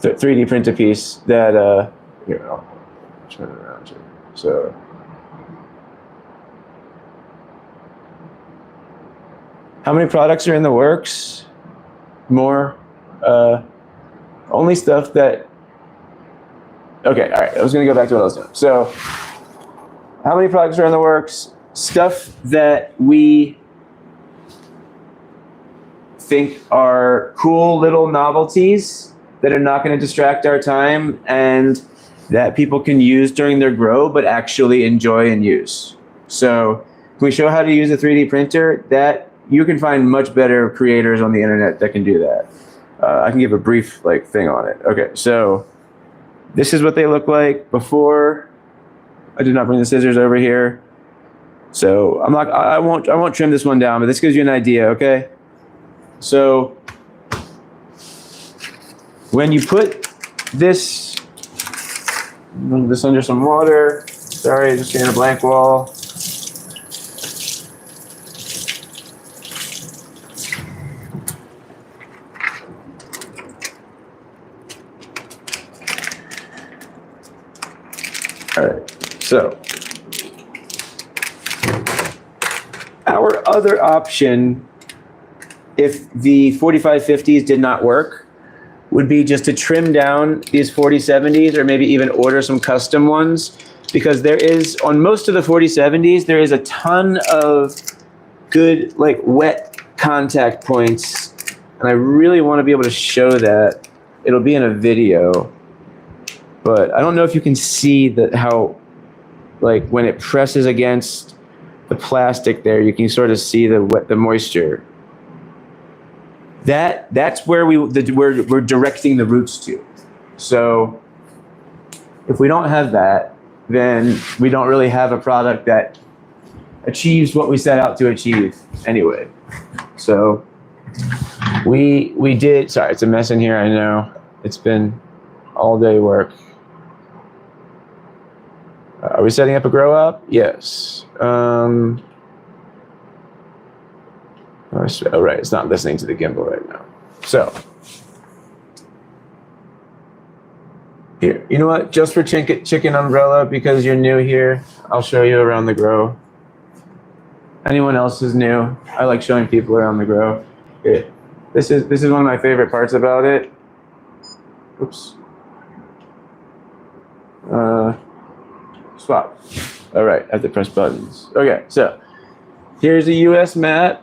3D print a piece that, here, I'll turn it around here. So, how many products are in the works? More. Only stuff that, okay, all right, I was gonna go back to what I was doing. So, how many products are in the works? Stuff that we think are cool little novelties that are not gonna distract our time and that people can use during their grow, but actually enjoy and use. So, can we show how to use a 3D printer? That you can find much better creators on the internet that can do that. I can give a brief thing on it. Okay, so this is what they look like before. I did not bring the scissors over here, so I won't trim this one down, but this gives you an idea. Okay, so when you put this under some water. Sorry, just getting a blank wall. All right, so our other option, if the 4550s did not work, would be just to trim down these 4070s or maybe even order some custom ones, because there is, on most of the 4070s, there is a ton of good wet contact points, and I really want to be able to show that. It'll be in a video. But I don't know if you can see how when it presses against the plastic there, you can sort of see the moisture. That's where we're directing the roots to. So if we don't have that, then we don't really have a product that achieves what we set out to achieve anyway. So we did, sorry, it's a mess in here, I know. It's been all day work. Are we setting up a grow up? Yes. Oh, right, it's not listening to the gimbal right now. So, here, you know what? Just for chicken umbrella, because you're new here, I'll show you around the grow. Anyone else is new? I like showing people around the grow. Here. This is one of my favorite parts about it. Oops. Swap. All right, I have to press buttons. Okay, so here's a US map,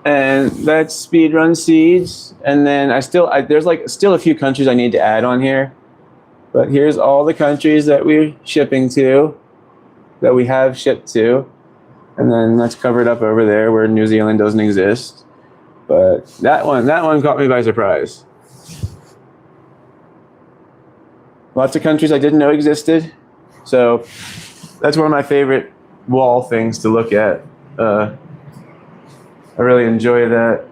and that's Speedrun Seeds. And then there's still a few countries I need to add on here, but here's all the countries that we're shipping to, that we have shipped to, and then that's covered up over there where New Zealand doesn't exist. But that one caught me by surprise. Lots of countries I didn't know existed. So that's one of my favorite wall things to look at. I really enjoy that.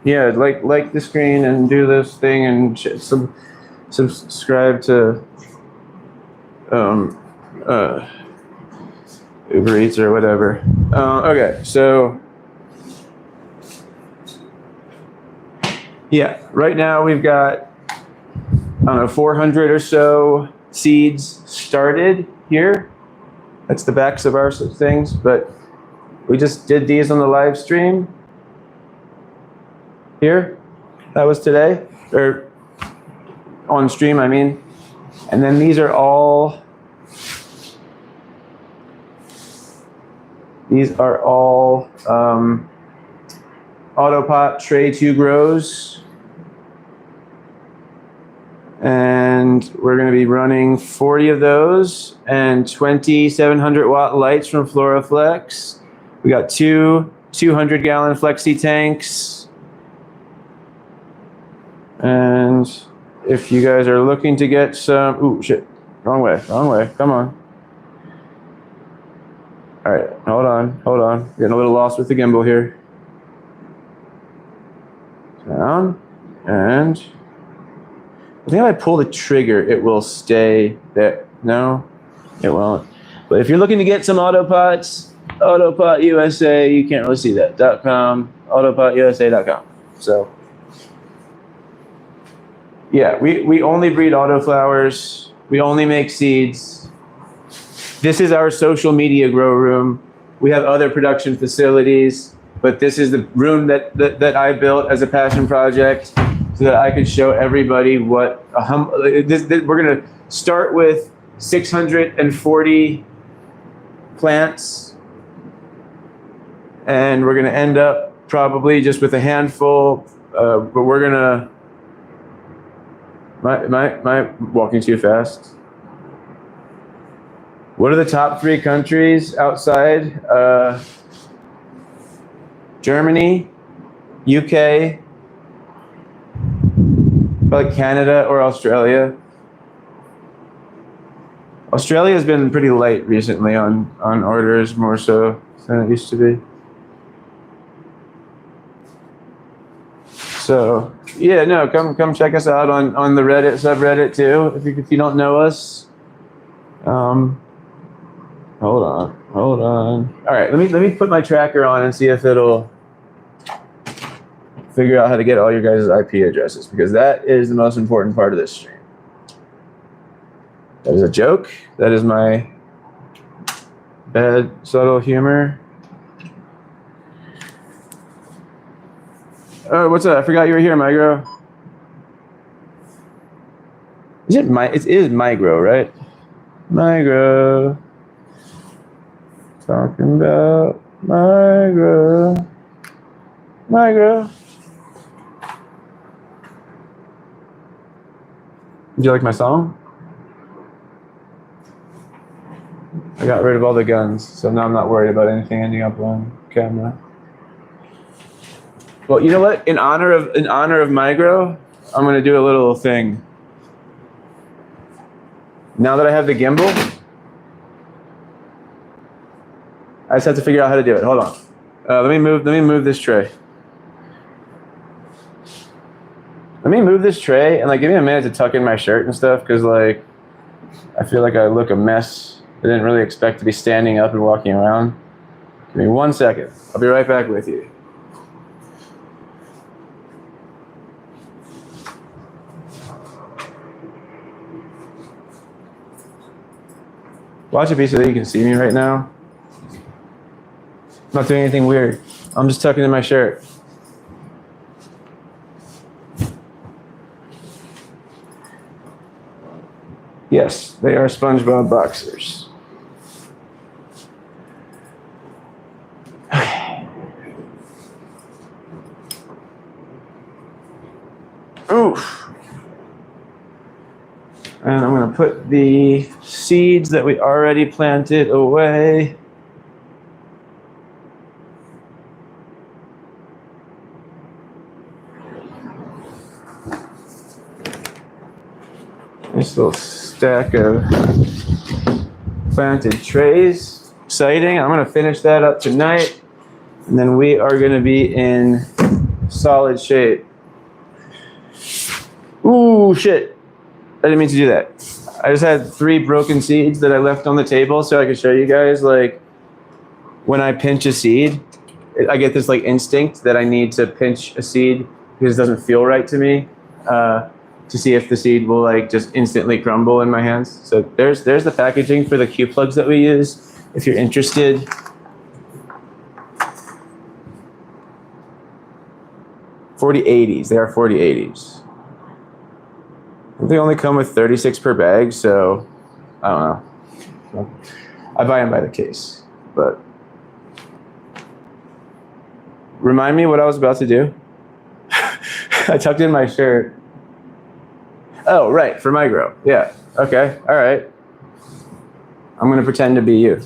Yeah, like the screen and do this thing and subscribe to Uber Eats or whatever. Okay, so yeah, right now we've got, I don't know, 400 or so seeds started here. That's the backs of our things, but we just did these on the live stream here. That was today, or on stream, I mean. And then these are all Autopot tray 2 grows. And we're going to be running 40 of those and 20 700-watt lights from Floraflex. We got two 200-gallon flexi tanks. And if you guys are looking to get some, ooh, shit, wrong way, come on. All right, hold on. Getting a little lost with the gimbal here. Down, and I think if I pull the trigger, it will stay there. No, it won't. But if you're looking to get some Autopots, Autopot USA, you can't really see that, .com, autopotusa.com. So, yeah, we only breed autoflowers. We only make seeds. This is our social media grow room. We have other production facilities, but this is the room that I built as a passion project so that I could show everybody what we're going to start with 640 plants, and we're going to end up probably just with a handful, but we're going to, am I walking too fast? What are the top 3 countries outside? Germany, UK, probably Canada or Australia. Australia has been pretty light recently on orders, more so than it used to be. So yeah, no, come check us out on the Reddit subreddit too. If you don't know us. Hold on. All right, let me put my tracker on and see if it'll figure out how to get all your guys' IP addresses, because that is the most important part of this stream. That is a joke. That is my bad, subtle humor. Oh, what's up? I forgot you were here, Migro. It is Migro, right? Migro. Talking about Migro. Did you like my song? I got rid of all the guns, so now I'm not worried about anything ending up on camera. Well, you know what? In honor of Migro, I'm gonna do a little thing. Now that I have the gimbal, I just have to figure out how to do it. Hold on. Let me move this tray. Let me move this tray and like give me a minute to tuck in my shirt and stuff, because like I feel like I look a mess. I didn't really expect to be standing up and walking around. Give me 1 second. I'll be right back with you. Watch a piece so that you can see me right now. I'm not doing anything weird. I'm just tucking in my shirt. Yes, they are SpongeBob boxers. Okay. Oof. And I'm going to put the seeds that we already planted away. Nice little stack of planted trays. Exciting. I'm going to finish that up tonight, and then we are going to be in solid shape. Ooh, shit. I didn't mean to do that. I just had 3 broken seeds that I left on the table so I could show you guys, like, when I pinch a seed, I get this like instinct that I need to pinch a seed because it doesn't feel right to me, to see if the seed will like just instantly crumble in my hands. So there's the packaging for the Q plugs that we use, if you're interested. $4080s. They are $4080s. They only come with 36 per bag, so I don't know. I buy them by the case, but remind me what I was about to do. I tucked in my shirt. Oh, right, for my grow. Yeah, okay, all right. I'm gonna pretend to be you.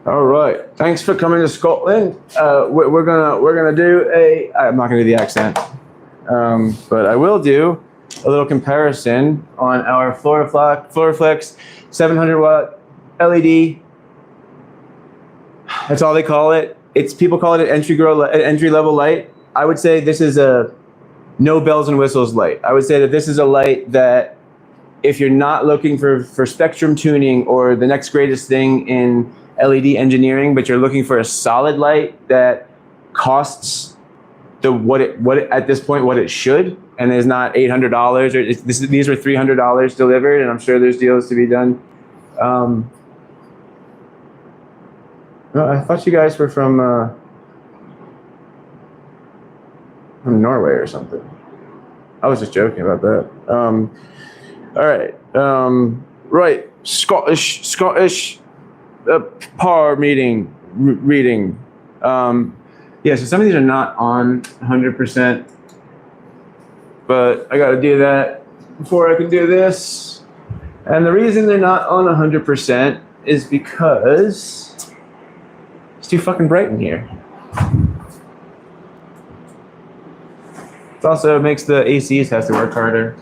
All right. Thanks for coming to Scotland. We're gonna do a. I'm not gonna do the accent, but I will do a little comparison on our Floraflex 700 watt LED. That's all they call it. People call it an entry level light. I would say this is a no bells and whistles light. I would say that this is a light that if you're not looking for spectrum tuning or the next greatest thing in LED engineering, but you're looking for a solid light that costs what it at this point what it should, and is not $800 or these were $300 delivered, and I'm sure there's deals to be done. I thought you guys were from Norway or something. I was just joking about that. All right, right, Scottish. Par reading. Yeah, so some of these are not on 100%, but I got to do that before I can do this. And the reason they're not on 100% is because it's too fucking bright in here. It also makes the ACs have to work harder.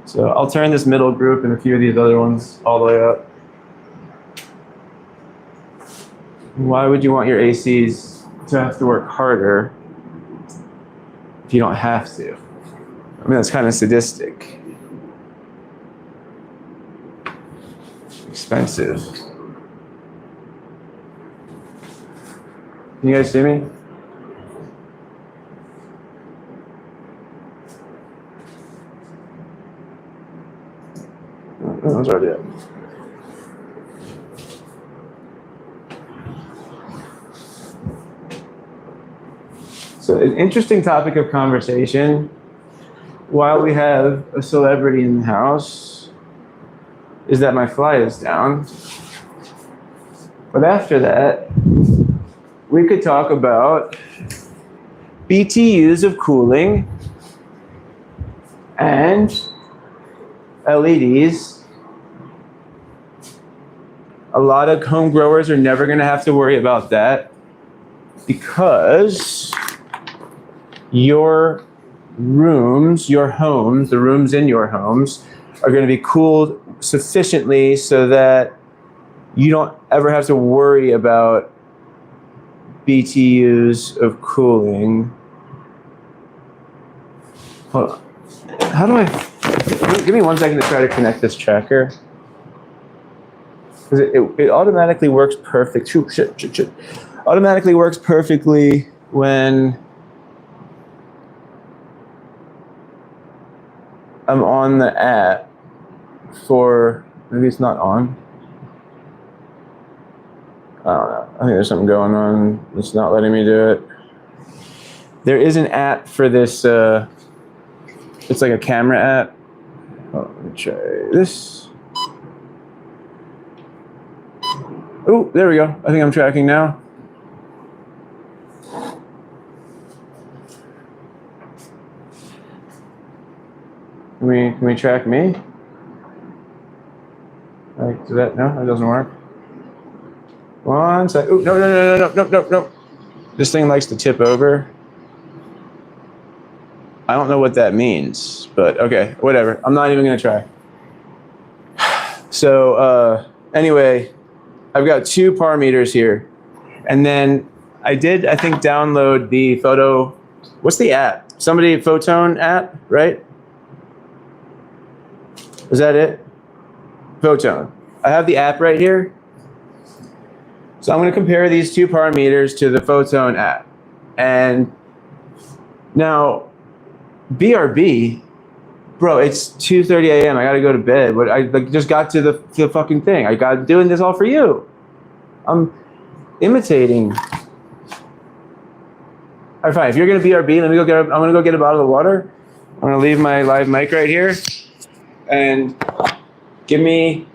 So I'll turn this middle group and a few of these other ones all the way up. Why would you want your ACs to have to work harder if you don't have to? I mean, that's kind of sadistic. Expensive. Can you guys see me? Oh, that's already up. So an interesting topic of conversation while we have a celebrity in the house is that my fly is down. But after that, we could talk about BTUs of cooling and LEDs. A lot of home growers are never going to have to worry about that because your rooms, your homes, the rooms in your homes are going to be cooled sufficiently so that you don't ever have to worry about BTUs of cooling. Hold on. How do I... Give me 1 second to try to connect this tracker. Because it automatically works perfect. Shit. Automatically works perfectly when I'm on the app for... Maybe it's not on. I don't know. I think there's something going on. It's not letting me do it. There is an app for this. It's like a camera app. Oh, let me try this. Oh, there we go. I think I'm tracking now. Can we track me? Like, no, that doesn't work. 1 sec. Ooh, no. This thing likes to tip over. I don't know what that means, but okay, whatever. I'm not even gonna try. So anyway, I've got 2 par meters here. And then I think, download the photo. What's the app? Photon app, right? Is that it? Photon. I have the app right here. So I'm going to compare these 2 par meters to the Photon app. And now BRB, bro. It's 2:30 a.m. I gotta go to bed. But I like just got to the fucking thing. I got doing this all for you. I'm imitating. All right, fine. If you're gonna BRB, let me go get. I'm gonna go get a bottle of water. I'm gonna leave my live mic right here, and give me.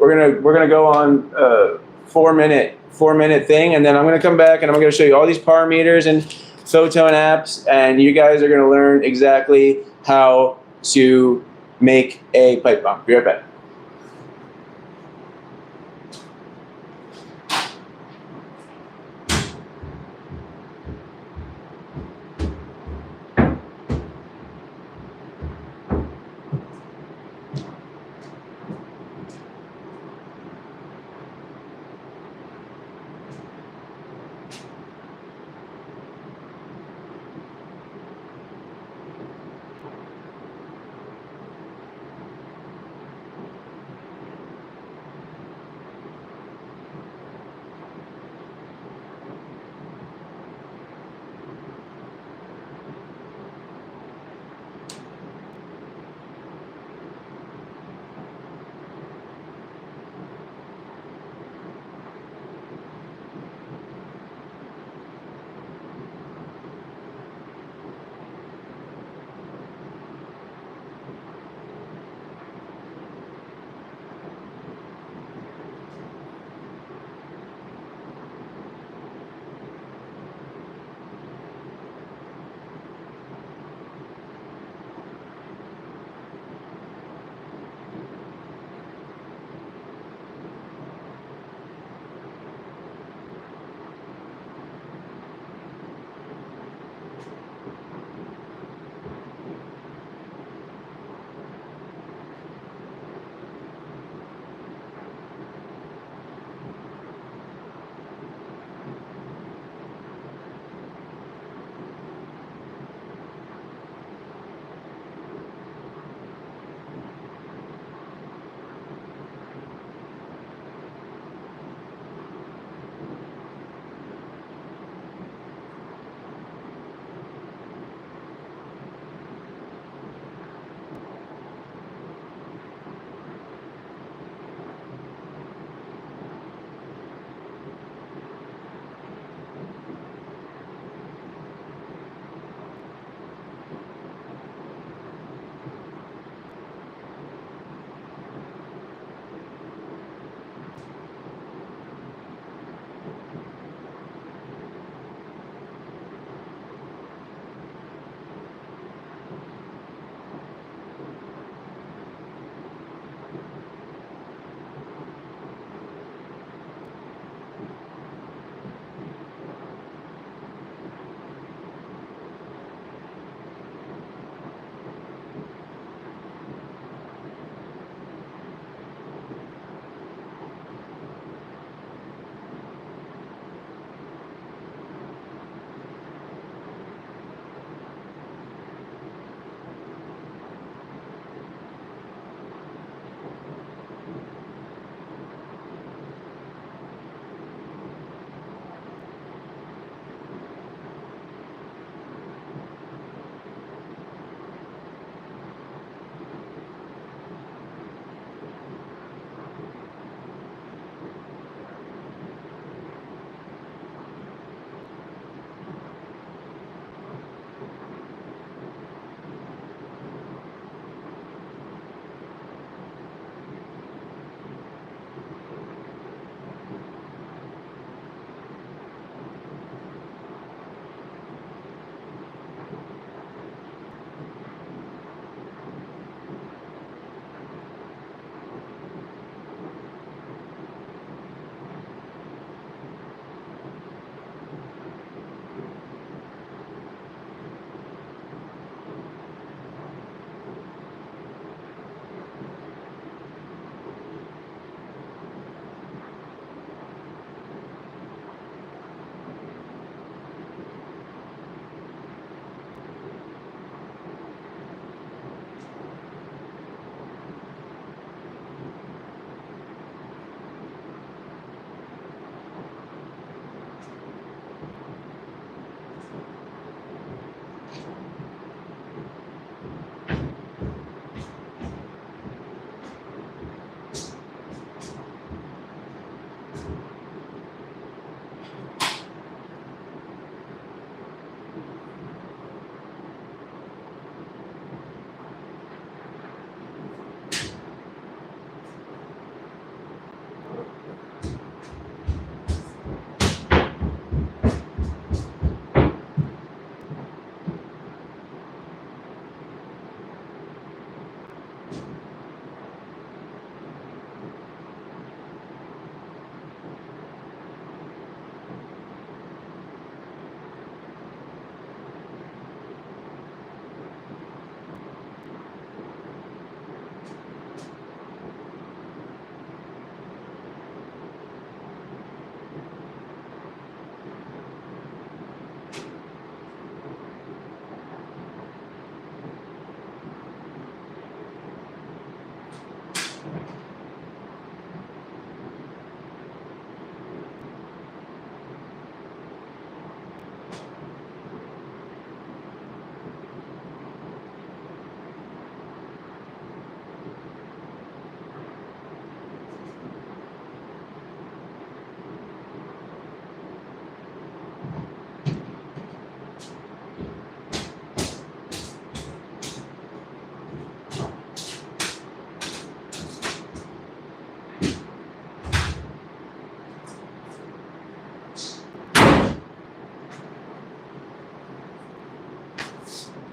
We're gonna go on a 4-minute thing, and then I'm gonna come back and I'm gonna show you all these par meters and photon apps, and you guys are gonna learn exactly how to make a pipe bomb. Be right back.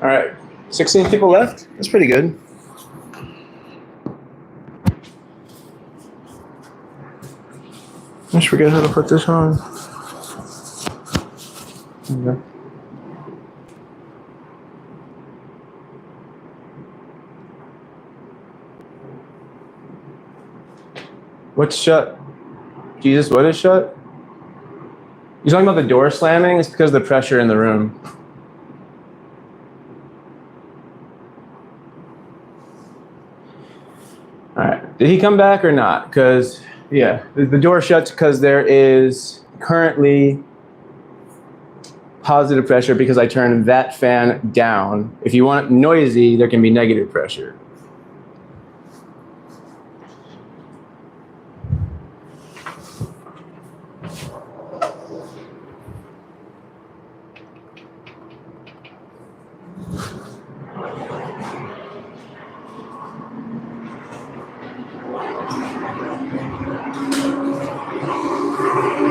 All right, 16 people left. That's pretty good. I just forget how to put this on. Okay. What's shut? Jesus, what is shut? You talking about the door slamming? It's because of the pressure in the room. All right, did he come back or not? Because, yeah, the door shuts because there is currently positive pressure because I turned that fan down. If you want it noisy, there can be negative pressure.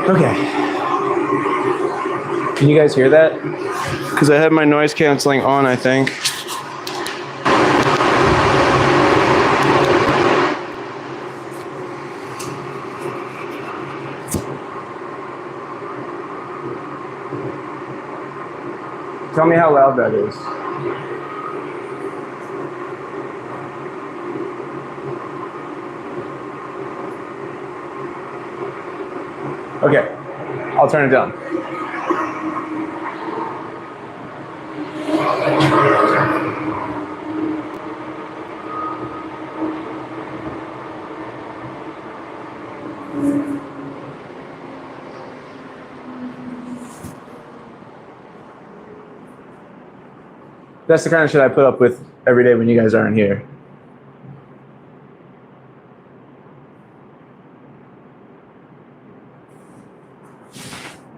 Okay. Can you guys hear that? Because I have my noise canceling on, I think. Tell me how loud that is. Okay, I'll turn it down. That's the kind of shit I put up with every day when you guys aren't here.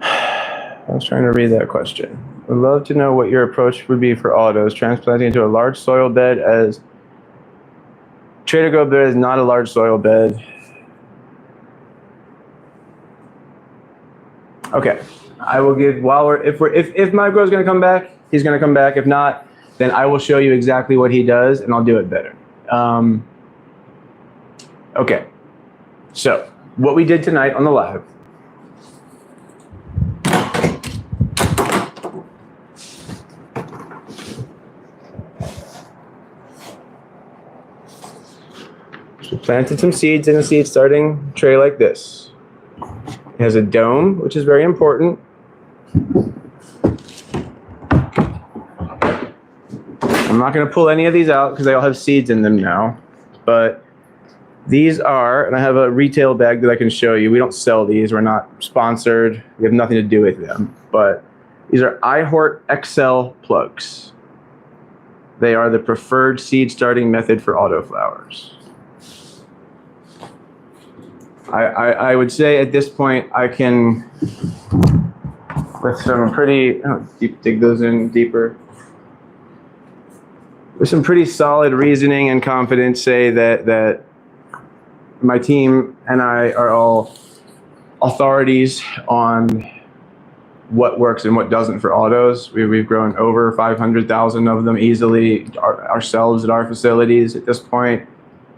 I was trying to read that question. I'd love to know what your approach would be for autos. Transplanting into a large soil bed as Trader Go bed is not a large soil bed. Okay, I will give if Micro's going to come back, he's going to come back. If not, then I will show you exactly what he does, and I'll do it better. Okay, so what we did tonight on the live. So we planted some seeds in a seed starting tray like this. It has a dome, which is very important. I'm not going to pull any of these out because they all have seeds in them now, but these are, and I have a retail bag that I can show you. We don't sell these. We're not sponsored. We have nothing to do with them, but these are iHort XL plugs. They are the preferred seed starting method for autoflowers. I would say at this point I can, with some pretty, dig those in deeper. With some pretty solid reasoning and confidence, say that my team and I are all authorities on what works and what doesn't for autos. We've grown over 500,000 of them easily ourselves at our facilities at this point.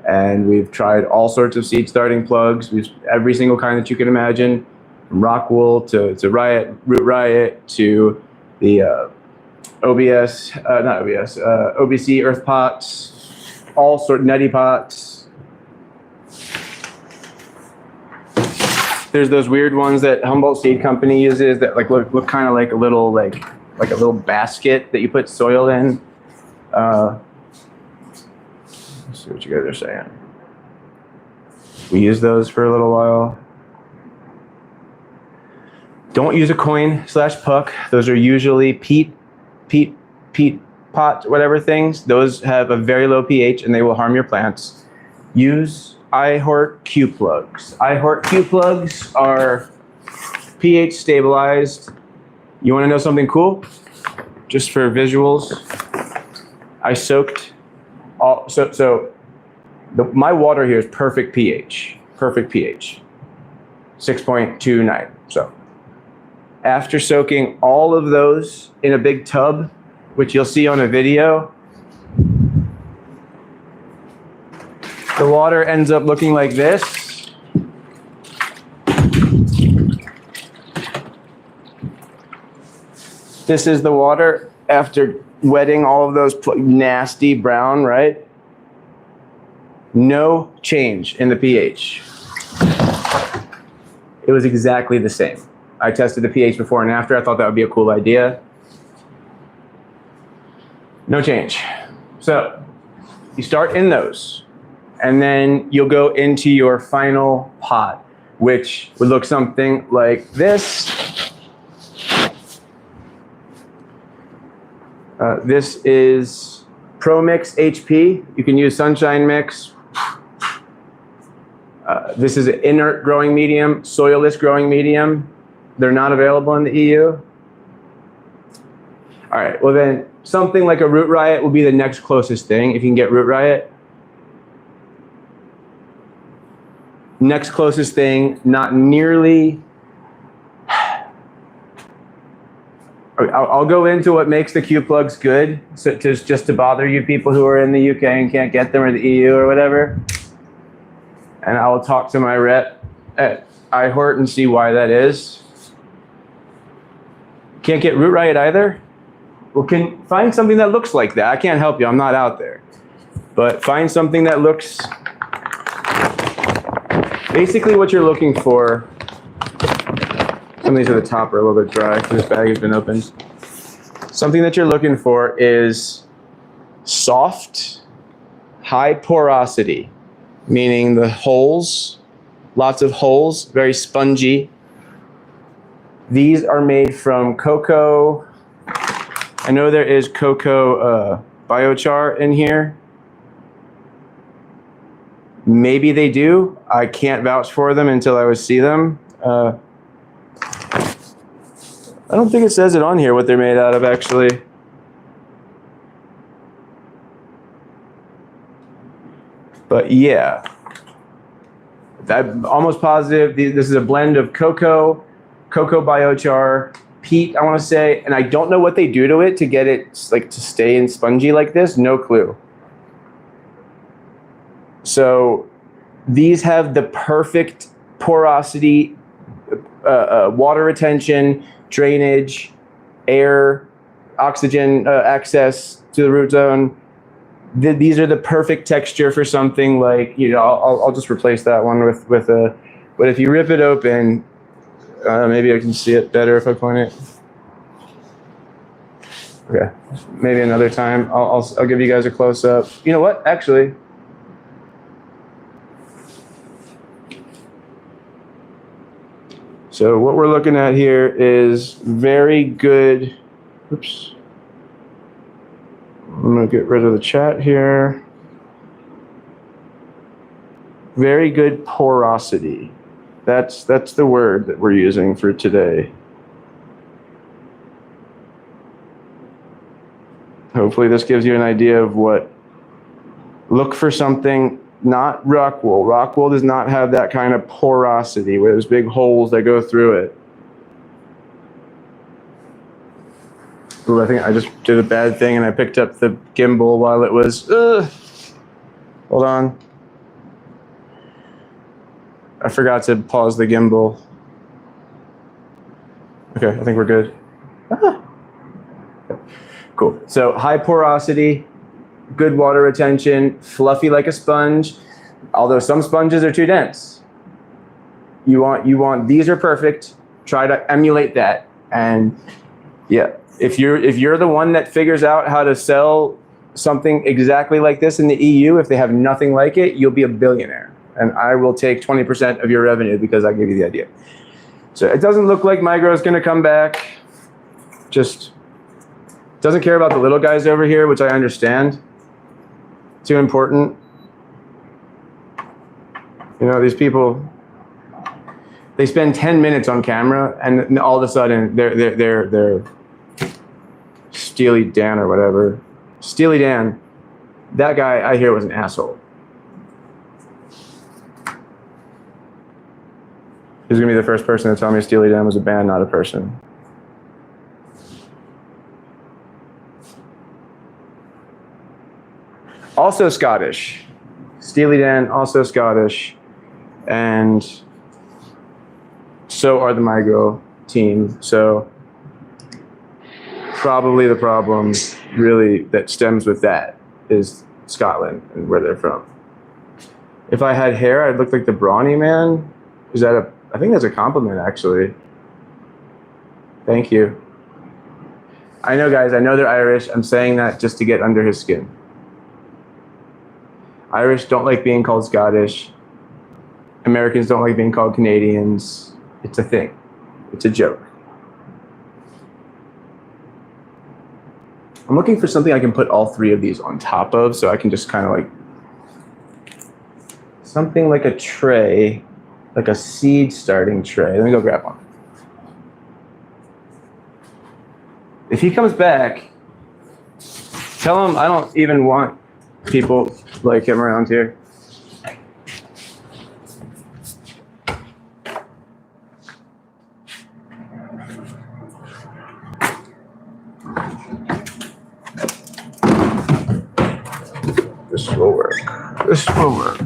And we've tried all sorts of seed starting plugs. We've every single kind that you can imagine, from Rockwool to Root Riot to the OBC earth pots, all sort neti pots. There's those weird ones that Humboldt Seed Company uses that look kind of like a little basket that you put soil in. Let's see what you guys are saying. We use those for a little while. Don't use a coin/puck. Those are usually peat pot, whatever things. Those have a very low pH and they will harm your plants. Use iHort Q plugs. iHort Q plugs are pH stabilized. You want to know something cool? Just for visuals, I soaked all, my water here is perfect pH, 6.29. So after soaking all of those in a big tub which you'll see on a video, the water ends up looking like this. This is the water after wetting all of those nasty brown, right? No change in the pH. It was exactly the same. I tested the pH before and after. I thought that would be a cool idea. No change. So you start in those, and then you'll go into your final pot, which would look something like this. This is Pro Mix HP. You can use Sunshine Mix. This is an inert growing medium, soilless growing medium. They're not available in the EU. All right, well then, something like a Root Riot will be the next closest thing, if you can get Root Riot. Next closest thing, not nearly. I'll go into what makes the Q plugs good, so just to bother you people who are in the UK and can't get them, or the EU or whatever. And I'll talk to my rep at iHort and see why that is. Can't get Root Riot either? Well, can find something that looks like that. I can't help you, I'm not out there. But find something that looks, basically what you're looking for. Some of these at the top are a little bit dry because this bag has been opened. Something that you're looking for is soft, high porosity, meaning the holes, lots of holes, very spongy. These are made from cocoa. I know there is cocoa biochar in here. Maybe they do. I can't vouch for them until I would see them. I don't think it says it on here what they're made out of, actually. But yeah, I'm almost positive this is a blend of cocoa biochar, peat, I want to say, and I don't know what they do to it to get it like to stay in spongy like this. No clue. So these have the perfect porosity, water retention, drainage, air, oxygen access to the root zone. These are the perfect texture for something like, you know, I'll just replace that one with a, but if you rip it open, maybe I can see it better if I point it. Okay, maybe another time I'll give you guys a close up. You know what, actually. So what we're looking at here is very good, oops. I'm gonna get rid of the chat here. Very good porosity. That's the word that we're using for today. Hopefully this gives you an idea of what, look for something, not rock wool. Rock wool does not have that kind of porosity where there's big holes that go through it. Ooh, I think I just did a bad thing and I picked up the gimbal while it was, hold on. I forgot to pause the gimbal. Okay, I think we're good. Cool. So high porosity, good water retention, fluffy like a sponge, although some sponges are too dense. You want these are perfect. Try to emulate that. And yeah, if you're the one that figures out how to sell something exactly like this in the EU, if they have nothing like it, you'll be a billionaire. And I will take 20% of your revenue because I gave you the idea. So it doesn't look like Migro is going to come back. Just doesn't care about the little guys over here, which I understand. Too important. You know, these people, they spend 10 minutes on camera and all of a sudden they're Steely Dan or whatever. Steely Dan, that guy I hear was an asshole. He's gonna be the first person to tell me Steely Dan was a band, not a person. also Scottish. Steely Dan, also Scottish. And so are the Migro team. So probably the problem really that stems with that is Scotland and where they're from. If I had hair, I'd look like the brawny man. Is that I think that's a compliment, actually. Thank you. I know, guys, I know they're Irish. I'm saying that just to get under his skin. Irish don't like being called Scottish. Americans don't like being called Canadians. It's a thing. It's a joke. I'm looking for something I can put all three of these on top of, so I can just kind of like, something like a tray, like a seed starting tray. Let me go grab one. If he comes back, tell him I don't even want people like him around here. This will work. This will work.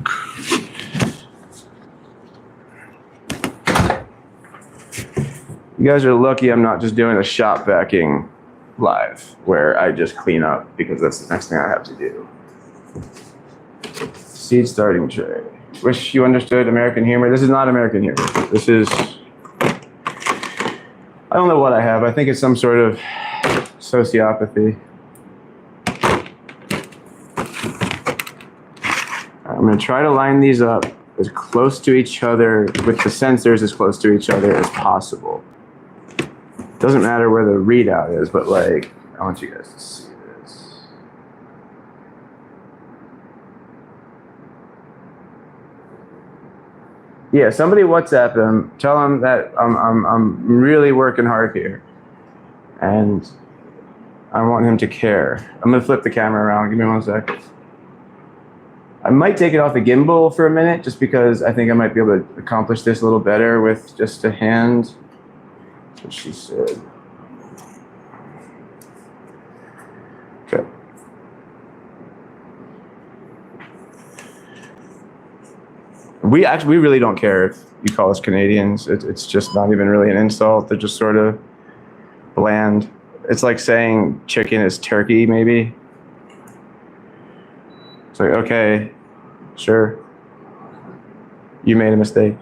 You guys are lucky I'm not just doing a shop vacuum live where I just clean up because that's the next thing I have to do. Seed starting tray. Wish you understood American humor. This is not American humor. This is, I don't know what I have. I think it's some sort of sociopathy. I'm going to try to line these up as close to each other with the sensors as close to each other as possible. Doesn't matter where the readout is, but like, I want you guys to see this. Yeah, somebody WhatsApp him, tell him that I'm really working hard here, and I want him to care. I'm gonna flip the camera around. Give me 1 second. I might take it off the gimbal for a minute, just because I think I might be able to accomplish this a little better with just a hand. That's what she said. Okay. We really don't care if you call us Canadians. It's just not even really an insult. They're just sort of bland. It's like saying chicken is turkey, maybe. It's like, okay, sure. You made a mistake.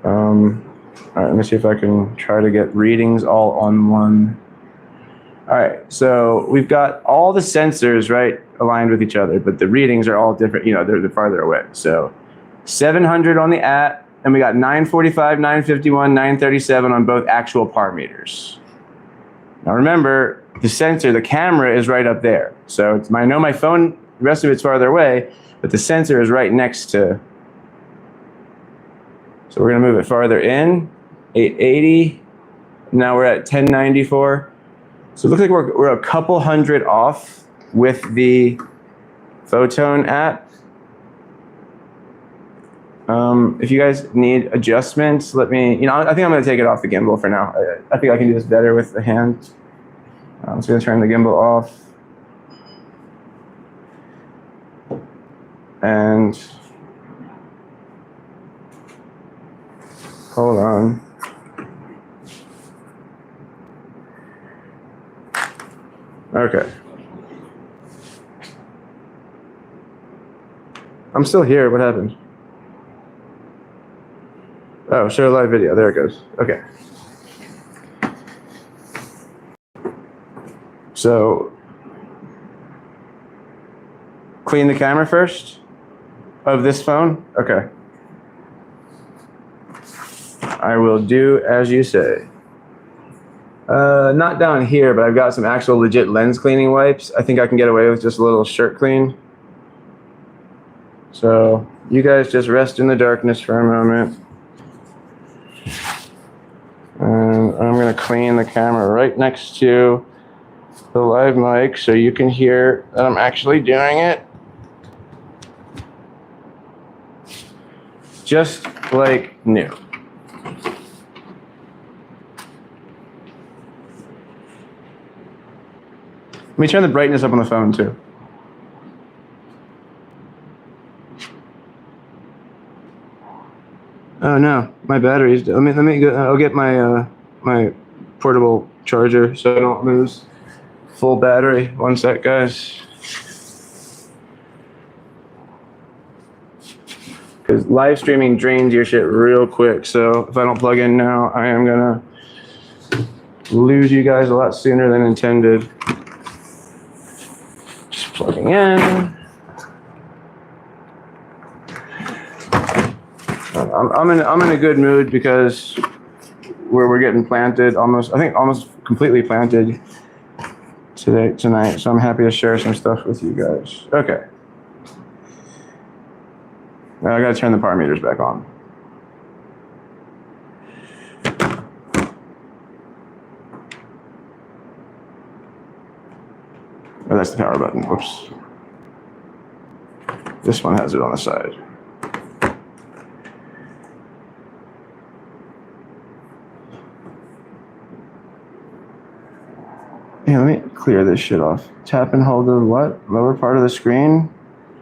All right, let me see if I can try to get readings all on one. All right, so we've got all the sensors, right, aligned with each other, but the readings are all different, you know, they're farther away. So 700 on the at, and we got 945, 951, 937 on both actual par meters. Now remember, the sensor, the camera is right up there. So it's I know my phone, the rest of it's farther away, but the sensor is right next to. So we're gonna move it farther in, 880. Now we're at 1094. So it looks like we're a couple hundred off with the Photon app. If you guys need adjustments, let me, I think I'm gonna take it off the gimbal for now. I think I can do this better with the hand. I'm just gonna turn the gimbal off. And hold on. Okay. I'm still here. What happened? Oh, show live video. There it goes. Okay. So, clean the camera first of this phone? Okay. I will do as you say. Not down here, but I've got some actual legit lens cleaning wipes. I think I can get away with just a little shirt clean. So you guys just rest in the darkness for a moment. And I'm gonna clean the camera right next to the live mic so you can hear that I'm actually doing it. Just like new. Let me turn the brightness up on the phone too. Oh no, my batteries. Let me go. I'll get my my portable charger so I don't lose full battery. One sec, guys. Because live streaming drains your shit real quick. So if I don't plug in now, I am gonna lose you guys a lot sooner than intended. Just plugging in. I'm in a good mood because we're getting planted almost. I think almost completely planted tonight. So I'm happy to share some stuff with you guys. Okay. Now I gotta turn the power meters back on. Oh, that's the power button. Whoops. This one has it on the side. Yeah, let me clear this shit off. Tap and hold the what? Lower part of the screen?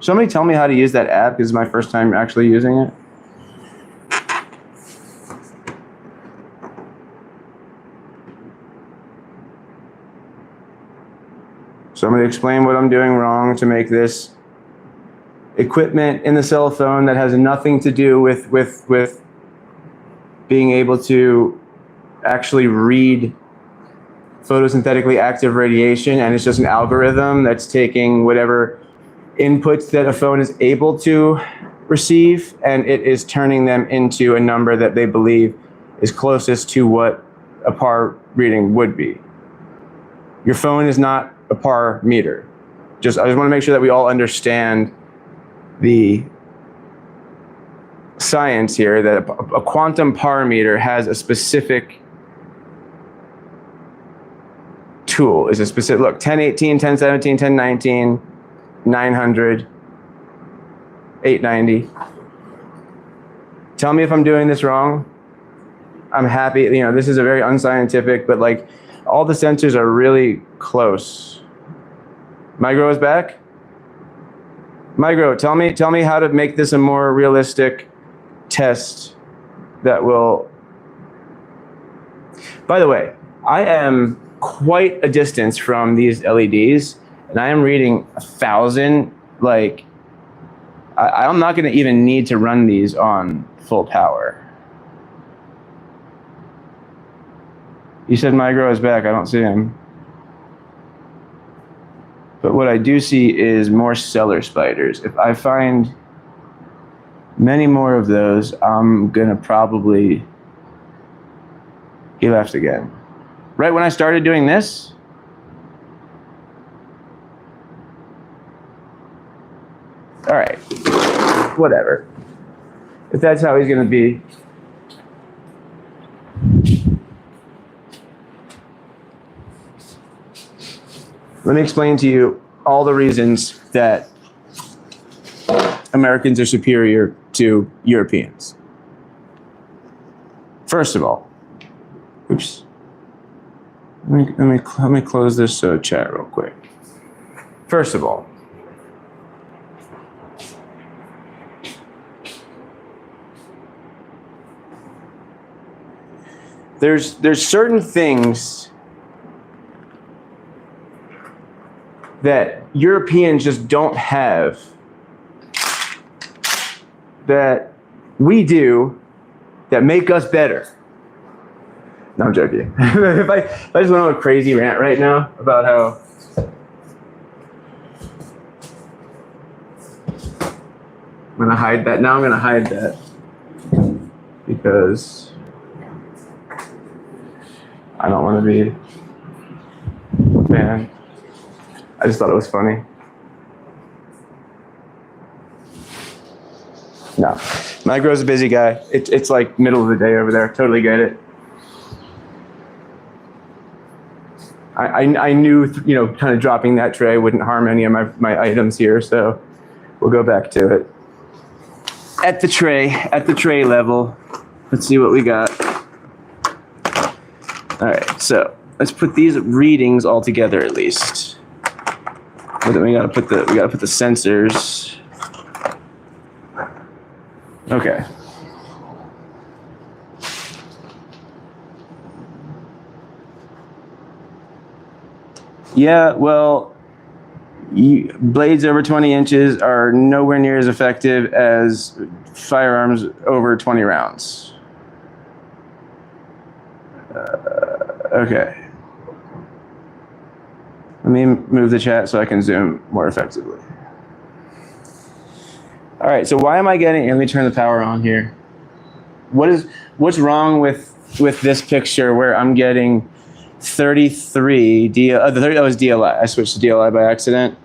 Somebody tell me how to use that app because it's my first time actually using it. Somebody explain what I'm doing wrong to make this equipment in the cell phone that has nothing to do with being able to actually read photosynthetically active radiation, and it's just an algorithm that's taking whatever inputs that a phone is able to receive, and it is turning them into a number that they believe is closest to what a par reading would be. Your phone is not a par meter. I just want to make sure that we all understand the science here, that a quantum par meter has a specific tool, is a specific, look, 1018, 1017, 1019, 900, 890. Tell me if I'm doing this wrong. I'm happy, you know, this is a very unscientific, but like all the sensors are really close. Micro is back? Micro, tell me how to make this a more realistic test that will. By the way, I am quite a distance from these LEDs, and I am reading 1,000. Like, I'm not going to even need to run these on full power. You said Micro is back. I don't see him. But what I do see is more cellar spiders. If I find many more of those, I'm going to probably. He left again. Right when I started doing this, all right, whatever. If that's how he's going to be. Let me explain to you all the reasons that Americans are superior to Europeans. First of all, oops. Let me close this chat real quick. First of all, there's certain things that Europeans just don't have that we do that make us better. No, I'm joking. if I just went on a crazy rant right now about how I'm gonna hide that. Now I'm gonna hide that because I don't want to be. Man, I just thought it was funny. No, Micro's a busy guy. It's like middle of the day over there. Totally get it. I knew, you know, kind of dropping that tray wouldn't harm any of my items here, so we'll go back to it. At the tray level, let's see what we got. All right, so let's put these readings all together at least. But then we gotta put the sensors. Okay. Yeah, well, blades over 20 inches are nowhere near as effective as firearms over 20 rounds. Okay. Let me move the chat so I can zoom more effectively. All right, so why am I getting, let me turn the power on here. What's wrong with this picture where I'm getting 33, that was DLI. I switched to DLI by accident.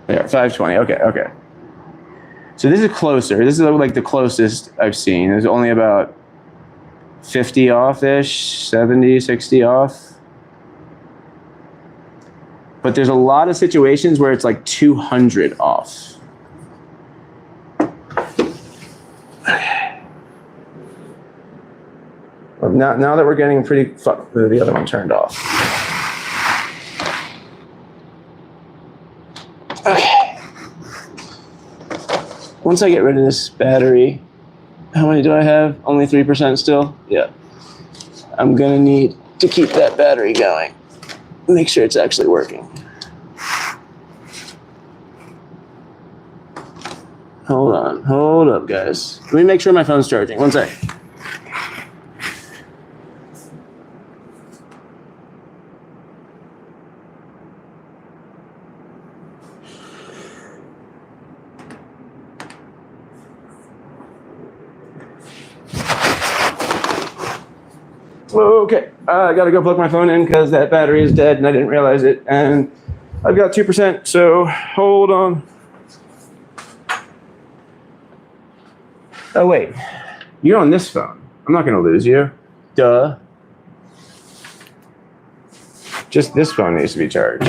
Yeah, 520, okay. So this is closer. This is like the closest I've seen. There's only about 50 off-ish, 70, 60 off. But there's a lot of situations where it's like 200 off. Okay. Well, now that we're getting pretty, the other one turned off. Okay. Once I get rid of this battery, how many do I have? Only 3% still? Yeah. I'm gonna need to keep that battery going. Make sure it's actually working. Hold up, guys. Let me make sure my phone's charging. One sec. Okay, I gotta go plug my phone in because that battery is dead and I didn't realize it. And I've got 2%, so hold on. Oh wait, you're on this phone. I'm not gonna lose you. Duh. Just this phone needs to be charged.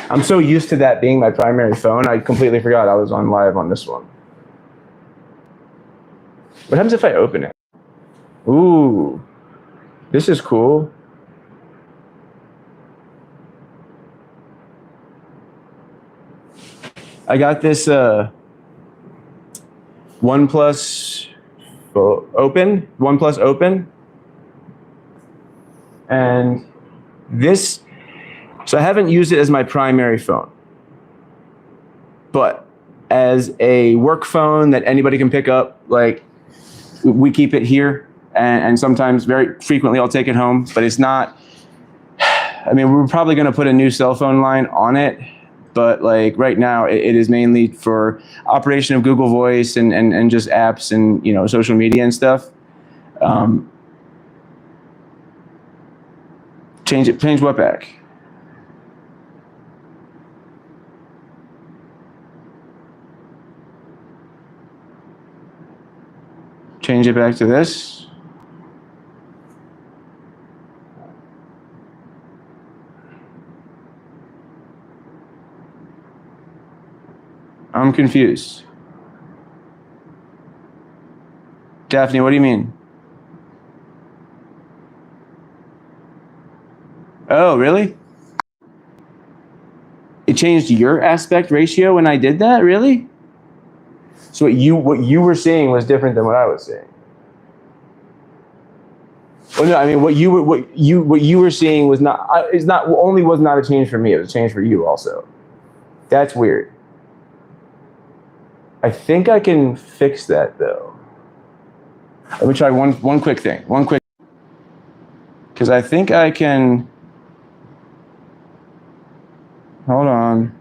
I'm so used to that being my primary phone, I completely forgot I was on live on this one. What happens if I open it? Ooh, this is cool. I got this OnePlus Open, and this, so I haven't used it as my primary phone, but as a work phone that anybody can pick up, like we keep it here, and sometimes, very frequently, I'll take it home, but it's not, I mean, we're probably gonna put a new cell phone line on it, but like right now it is mainly for operation of Google Voice and just apps and, you know, social media and stuff. Change what back? Change it back to this. I'm confused. Daphne, what do you mean? Oh, really? It changed your aspect ratio when I did that, really? So what you were seeing was different than what I was seeing. Well, no, I mean what you were seeing was not was not a change for me. It was a change for you also. That's weird. I think I can fix that though. Let me try one quick thing. Because I think I can. Hold on.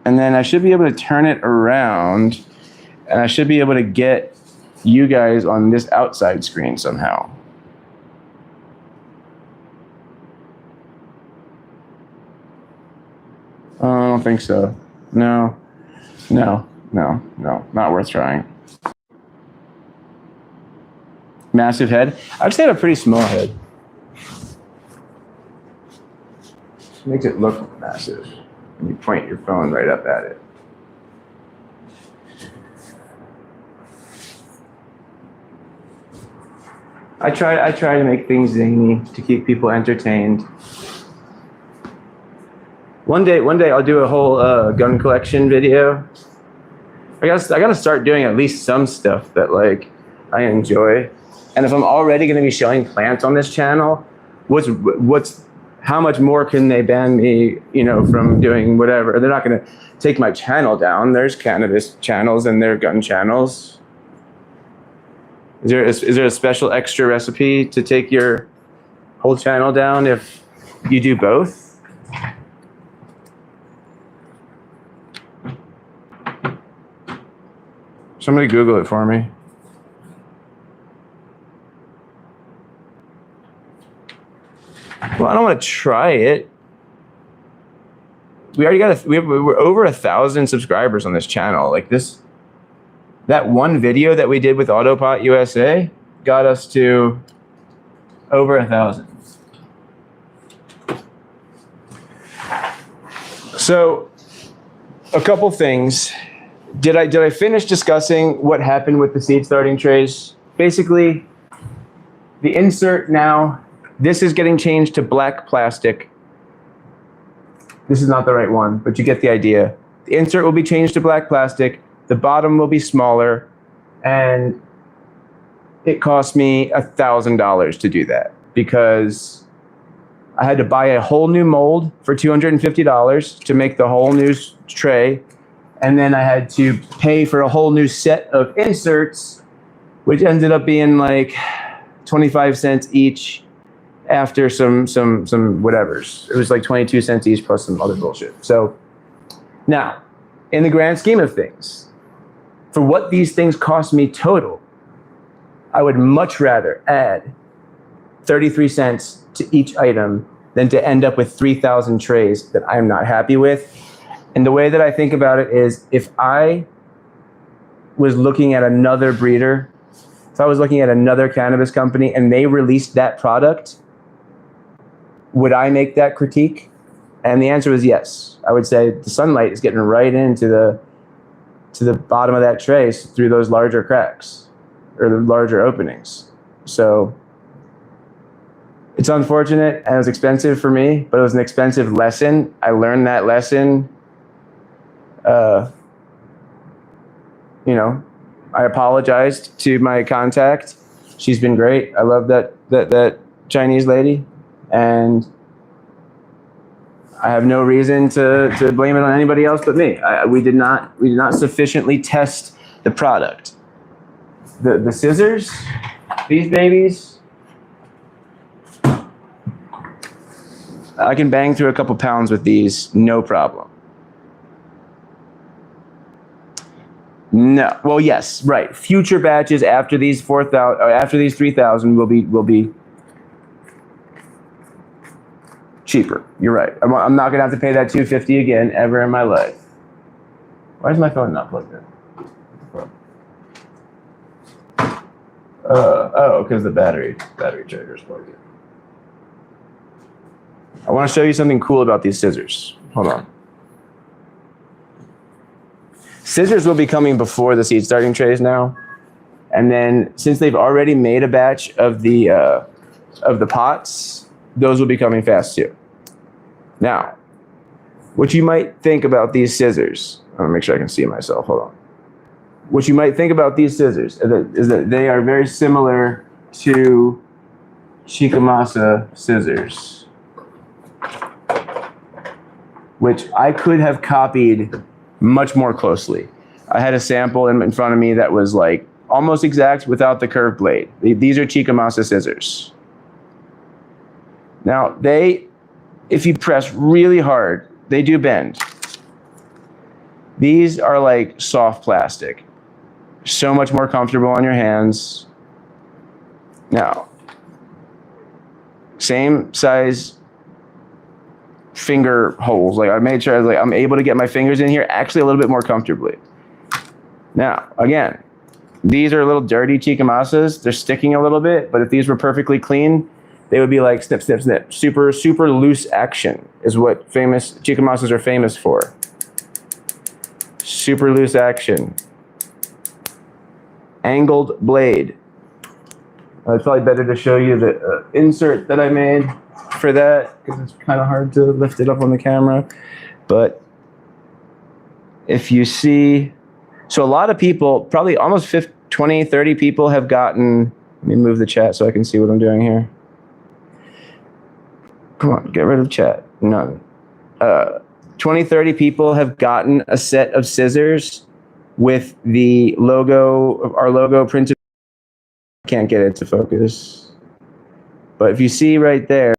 And then I should be able to turn it around, and I should be able to get you guys on this outside screen somehow. I don't think so. No, not worth trying. Massive head. I'd say I have a pretty small head. Makes it look massive when you point your phone right up at it. I try to make things zany to keep people entertained. One day I'll do a whole gun collection video. I gotta start doing at least some stuff that like I enjoy. And if I'm already going to be showing plants on this channel, how much more can they ban me, from doing whatever? They're not going to take my channel down. There's cannabis channels and there are gun channels. Is there a special extra recipe to take your whole channel down if you do both? Somebody Google it for me. Well, I don't want to try it. We already got we're over 1,000 subscribers on this channel. Like that one video that we did with Autopot USA got us to over 1,000. So, a couple things. Did I finish discussing what happened with the seed starting trays? Basically, the insert now. This is getting changed to black plastic. This is not the right one, but you get the idea. The insert will be changed to black plastic. The bottom will be smaller, and it cost me $1,000 to do that because I had to buy a whole new mold for $250 to make the whole new tray, and then I had to pay for a whole new set of inserts, which ended up being like 25 cents each. After some whatevers. It was like 22 cents each plus some other bullshit. So now, in the grand scheme of things, for what these things cost me total, I would much rather add 33 cents to each item than to end up with 3,000 trays that I'm not happy with. And the way that I think about it is if I was looking at another breeder, if I was looking at another cannabis company and they released that product, would I make that critique? And the answer was yes. I would say the sunlight is getting right into the bottom of that tray through those larger cracks or the larger openings. So it's unfortunate and it was expensive for me, but it was an expensive lesson. I learned that lesson. I apologized to my contact. She's been great. I love that Chinese lady. And I have no reason to blame it on anybody else but me. We did not sufficiently test the product. The scissors, these babies, I can bang through a couple pounds with these, no problem. No, well, yes, right. Future batches after these 4,000, after these 3,000 will be cheaper. You're right. I'm not gonna have to pay that $250 again ever in my life. Why is my phone not plugged in? Because the battery charger is plugged in. I want to show you something cool about these scissors. Hold on. Scissors will be coming before the seed starting trays now, and then since they've already made a batch of the pots, those will be coming fast too. Now, what you might think about these scissors, I'm gonna make sure I can see myself, hold on. What you might think about these scissors is that they are very similar to Chicamasa scissors, which I could have copied much more closely. I had a sample in front of me that was like almost exact without the curved blade. These are Chicamasa scissors. Now, if you press really hard, they do bend. These are like soft plastic. So much more comfortable on your hands. Now, same size finger holes. Like I made sure I'm able to get my fingers in here actually a little bit more comfortably. Now, again, these are a little dirty Chicamasas. They're sticking a little bit, but if these were perfectly clean, they would be like snip, snip, snip. Super, super loose action is what famous Chicamasas are famous for. Super loose action. Angled blade. It's probably better to show you the insert that I made for that because it's kind of hard to lift it up on the camera. But if you see So a lot of people, probably almost 50, 20, 30 people have gotten, let me move the chat so I can see what I'm doing here. Come on, get rid of chat. None. 20, 30 people have gotten a set of scissors with the logo, our logo printed. I can't get it to focus. But if you see right there,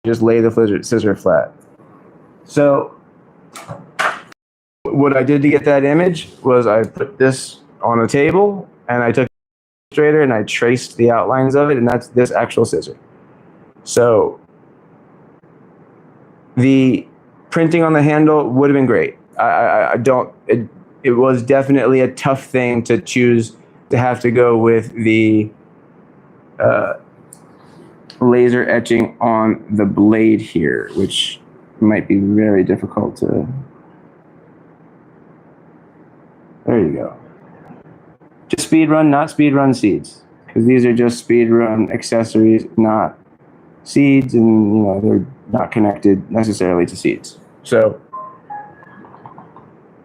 just lay the scissor flat. So what I did to get that image was I put this on a table and I took a illustrator and I traced the outlines of it, and that's this actual scissor. So the printing on the handle would have been great. It was definitely a tough thing to choose to have to go with the laser etching on the blade here, which might be very difficult to. There you go. Just Speedrun, not Speedrun Seeds, because these are just Speedrun accessories, not seeds, and you know they're not connected necessarily to seeds. So,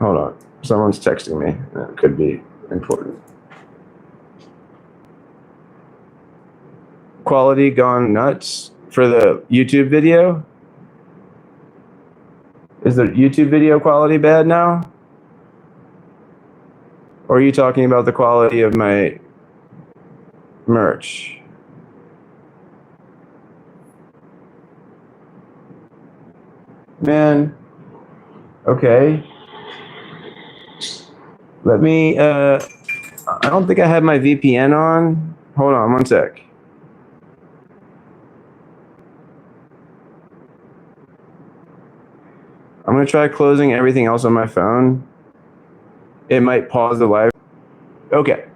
hold on, someone's texting me. That could be important. Quality gone nuts for the YouTube video. Is the YouTube video quality bad now? Or are you talking about the quality of my merch? Man, okay. Let me, I don't think I have my VPN on. Hold on, one sec. I'm gonna try closing everything else on my phone. It might pause the live. Okay.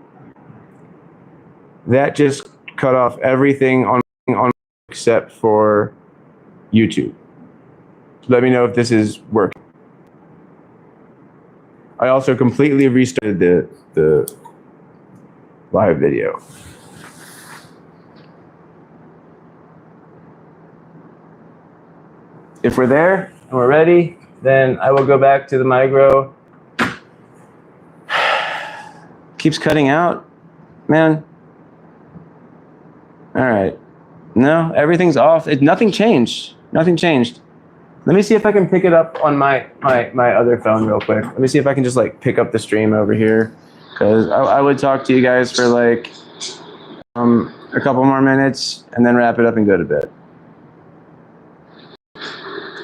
That just cut off everything on except for YouTube. Let me know if this is working. I also completely restarted the live video. If we're there and we're ready, then I will go back to the micro. Keeps cutting out, man. All right. No, everything's off. Nothing changed. Nothing changed. Let me see if I can pick it up on my other phone real quick. Let me see if I can just like pick up the stream over here, because I would talk to you guys for like a couple more minutes and then wrap it up and go to bed.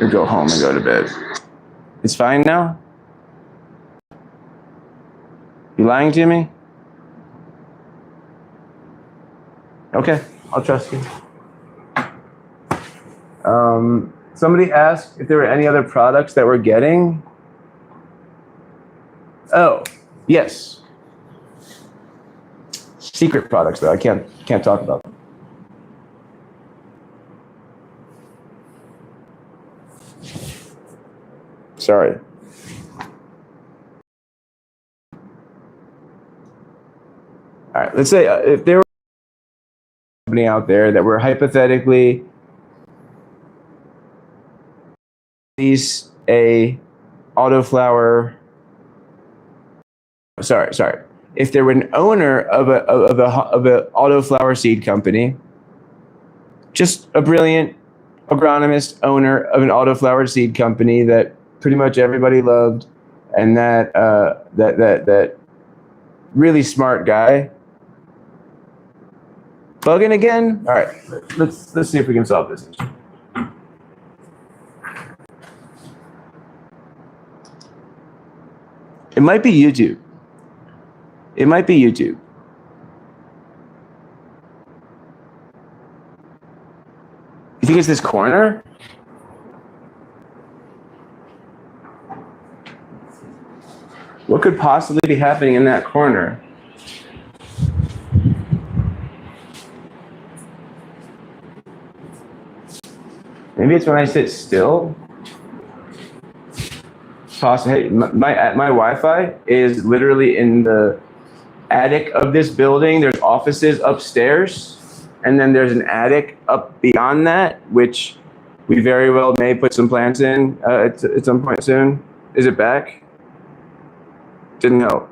Or go home and go to bed. It's fine now? You lying to me? Okay, I'll trust you. Somebody asked if there were any other products that we're getting. Oh, yes. Secret products though, I can't talk about them. Sorry. All right, let's say if there were a company out there that were hypothetically release a autoflower. Sorry. If there were an owner of a autoflower seed company, just a brilliant agronomist owner of an autoflower seed company that pretty much everybody loved, and that really smart guy. Bugging again? All right, let's see if we can solve this. It might be YouTube. It might be YouTube. You think it's this corner? What could possibly be happening in that corner? Maybe it's when I sit still. Hey, my Wi-Fi is literally in the attic of this building. There's offices upstairs, and then there's an attic up beyond that, which we very well may put some plants in at some point soon. Is it back? Didn't help.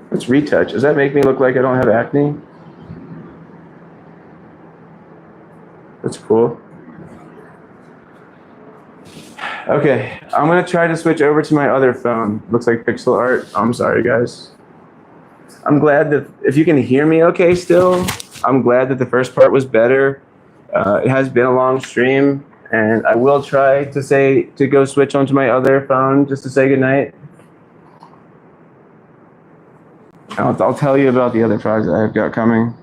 Let's retouch. Does that make me look like I don't have acne? That's cool. Okay, I'm gonna try to switch over to my other phone. Looks like pixel art. I'm sorry, guys. I'm glad that if you can hear me okay still, I'm glad that the first part was better. It has been a long stream, and I will try to go switch onto my other phone just to say goodnight. I'll tell you about the other projects I've got coming.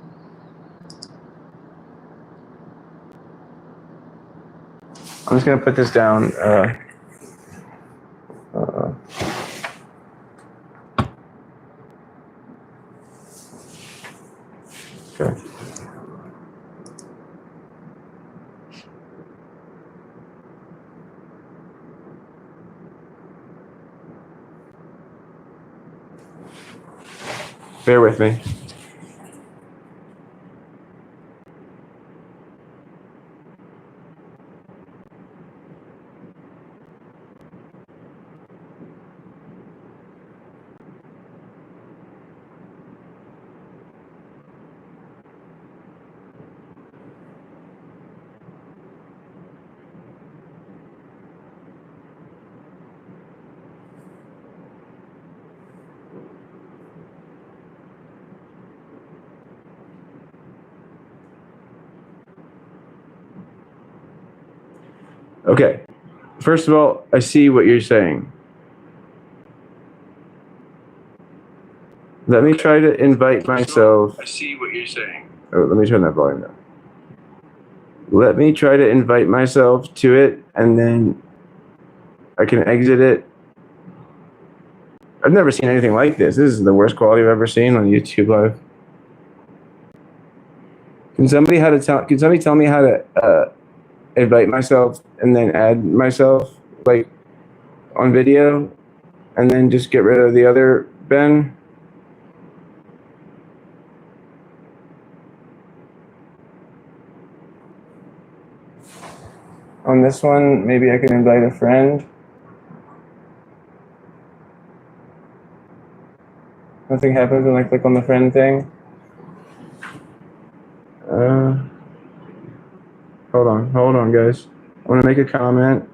I'm just gonna put this down. Okay. Bear with me. Okay. First of all, I see what you're saying. Let me try to invite myself. I see what you're saying. Oh, let me turn that volume down. Let me try to invite myself to it, and then I can exit it. I've never seen anything like this. This is the worst quality I've ever seen on YouTube Live. Can somebody tell me how to invite myself and then add myself like on video, and then just get rid of the other Ben? On this one, maybe I can invite a friend. Nothing happens when I click on the friend thing. Hold on, guys. I want to make a comment.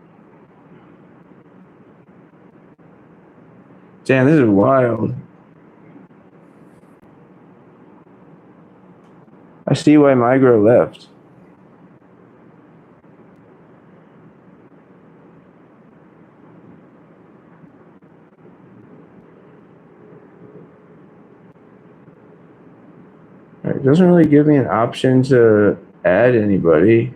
Damn, this is wild. I see why Migro left. It doesn't really give me an option to add anybody.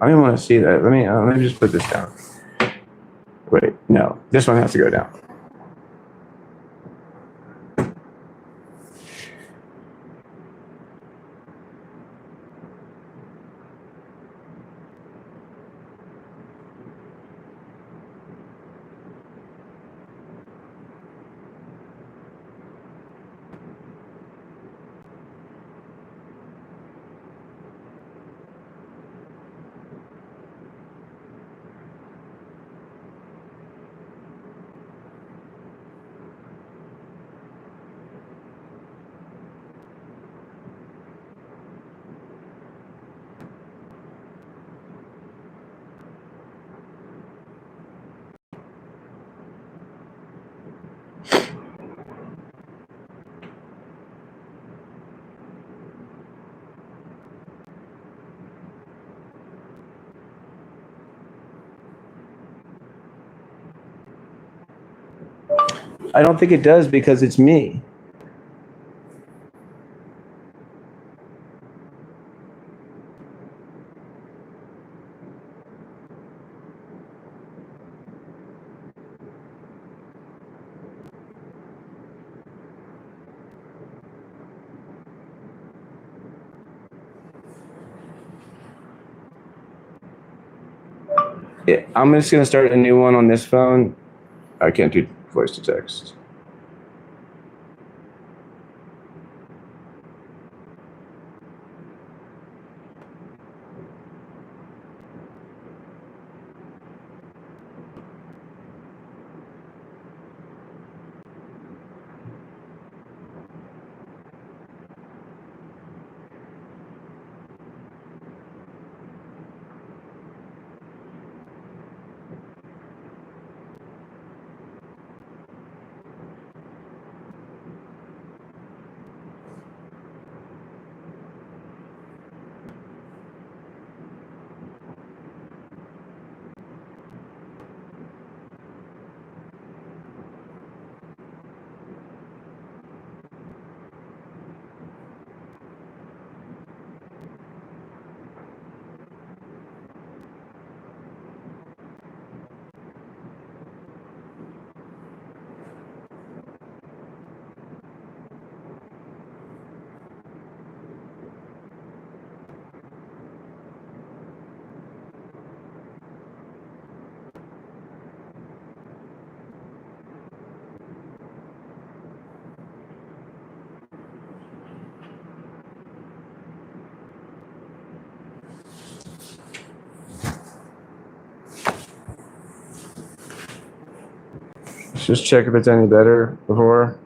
I don't want to see that. Let me just put this down. Wait, no, this one has to go down. I don't think it does because it's me. I'm just gonna start a new one on this phone. I can't do voice to text. Let's just check if it's any better before.